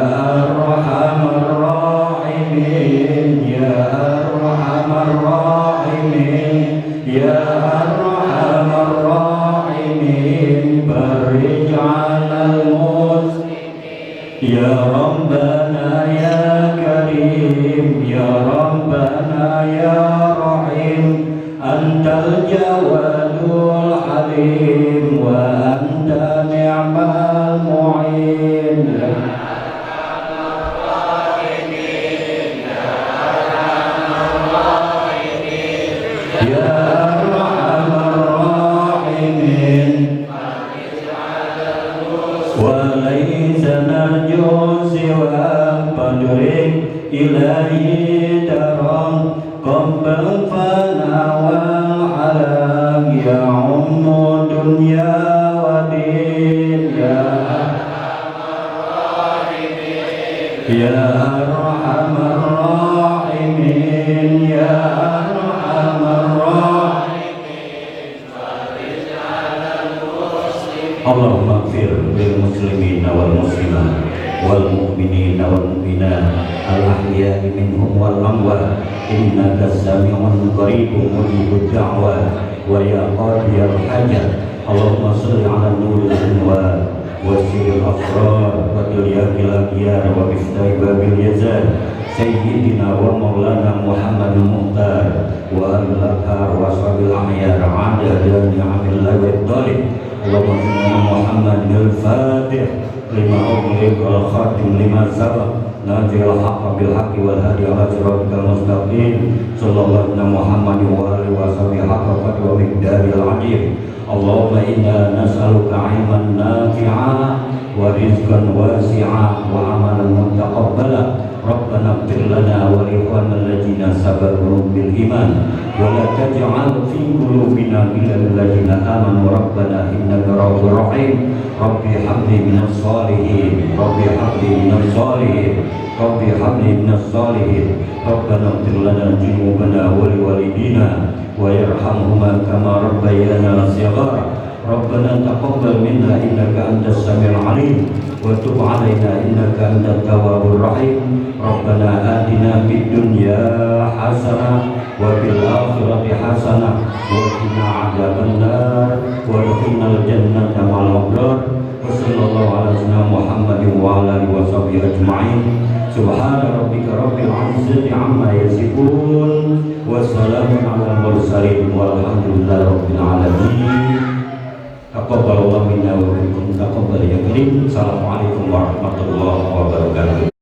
Arhamar Rahimin, Ya Arhamar Rahimin, Ya Arhamar Rahimin, farij 'alal muslimin. Ya Rabbana Ya Karim, Ya Rabbana Ya Rahim, Antal Jawadul Halim, wa Anta ni'mal mu'in. Ya Arhamar Rahimin, wa laysa narju siwa fadrik ilahi daram qabbal fana wal alam ya ummu dunya wa din. Ya Arhamar Rahimin, Ya Arhamar Rahimin, farij 'alal muslimin. Allahumma ighfir lil muslimin wal muslimat wal mu'minin wal mu'minat al ahya'i minhum wal amwat innaka sami'un qaribun mujibud da'wat wa ya qadiyal hajat. Allahumma shalli 'ala nuril anwar wasiril asrar wa dulyakil akhyar wa miftah babil yazar sayyidina wa maulana Muhammadul Muhtar wa al-akhar wa sahabil ahyar adadan ni'amil lawid dalib. Allahumma salli Muhammadul Fatih lima ughliq wal khatim lima sabaq nazil haqqa bil haqqi wal hadi ala siratikal mustaqim sallallahu alaihi Muhammadin wa alihi wa sahbihi haqqa qadri wa miqdaril azim. Allahumma inna nas'aluka 'ilman nafi'a wa rizqan wasi'a wa 'amalan mutaqabbala. Rabbana ighfir lana wa li ikhwanina alladziina sabaru bil iman wa la taj'al fi qulubina ghillan lil ladziina amanu rabbana innaka ra'ufur rahim. Rabbi habli minas shalihin, Rabbi habli minas shalihin, Rabbi habli minas shalihin. Rabbana ighfir lana dzunubana wa li walidina wa yarhamhuma kama rabbayana shighara. Rabbana taqabbal minna innaka antas samiul alim wa tub 'alaina innaka antat tawwabur rahim. Rabbana atina fid dunya hasanah wa fil akhirati hasanah wa qina 'adzabannar wa adkhilnal jannata ma'al abrar. Wa sallallahu ala sayyidina Muhammadin wa ala alihi wa sahbihi ajma'in. Subhana rabbika rabbil 'izzati 'amma yasifun wa salamun 'alal mursalin walhamdulillahi rabbil alamin. Taqabbalallahu minna wa minkum taqabbal ya karim. Assalamualaikum warahmatullahi wabarakatuh.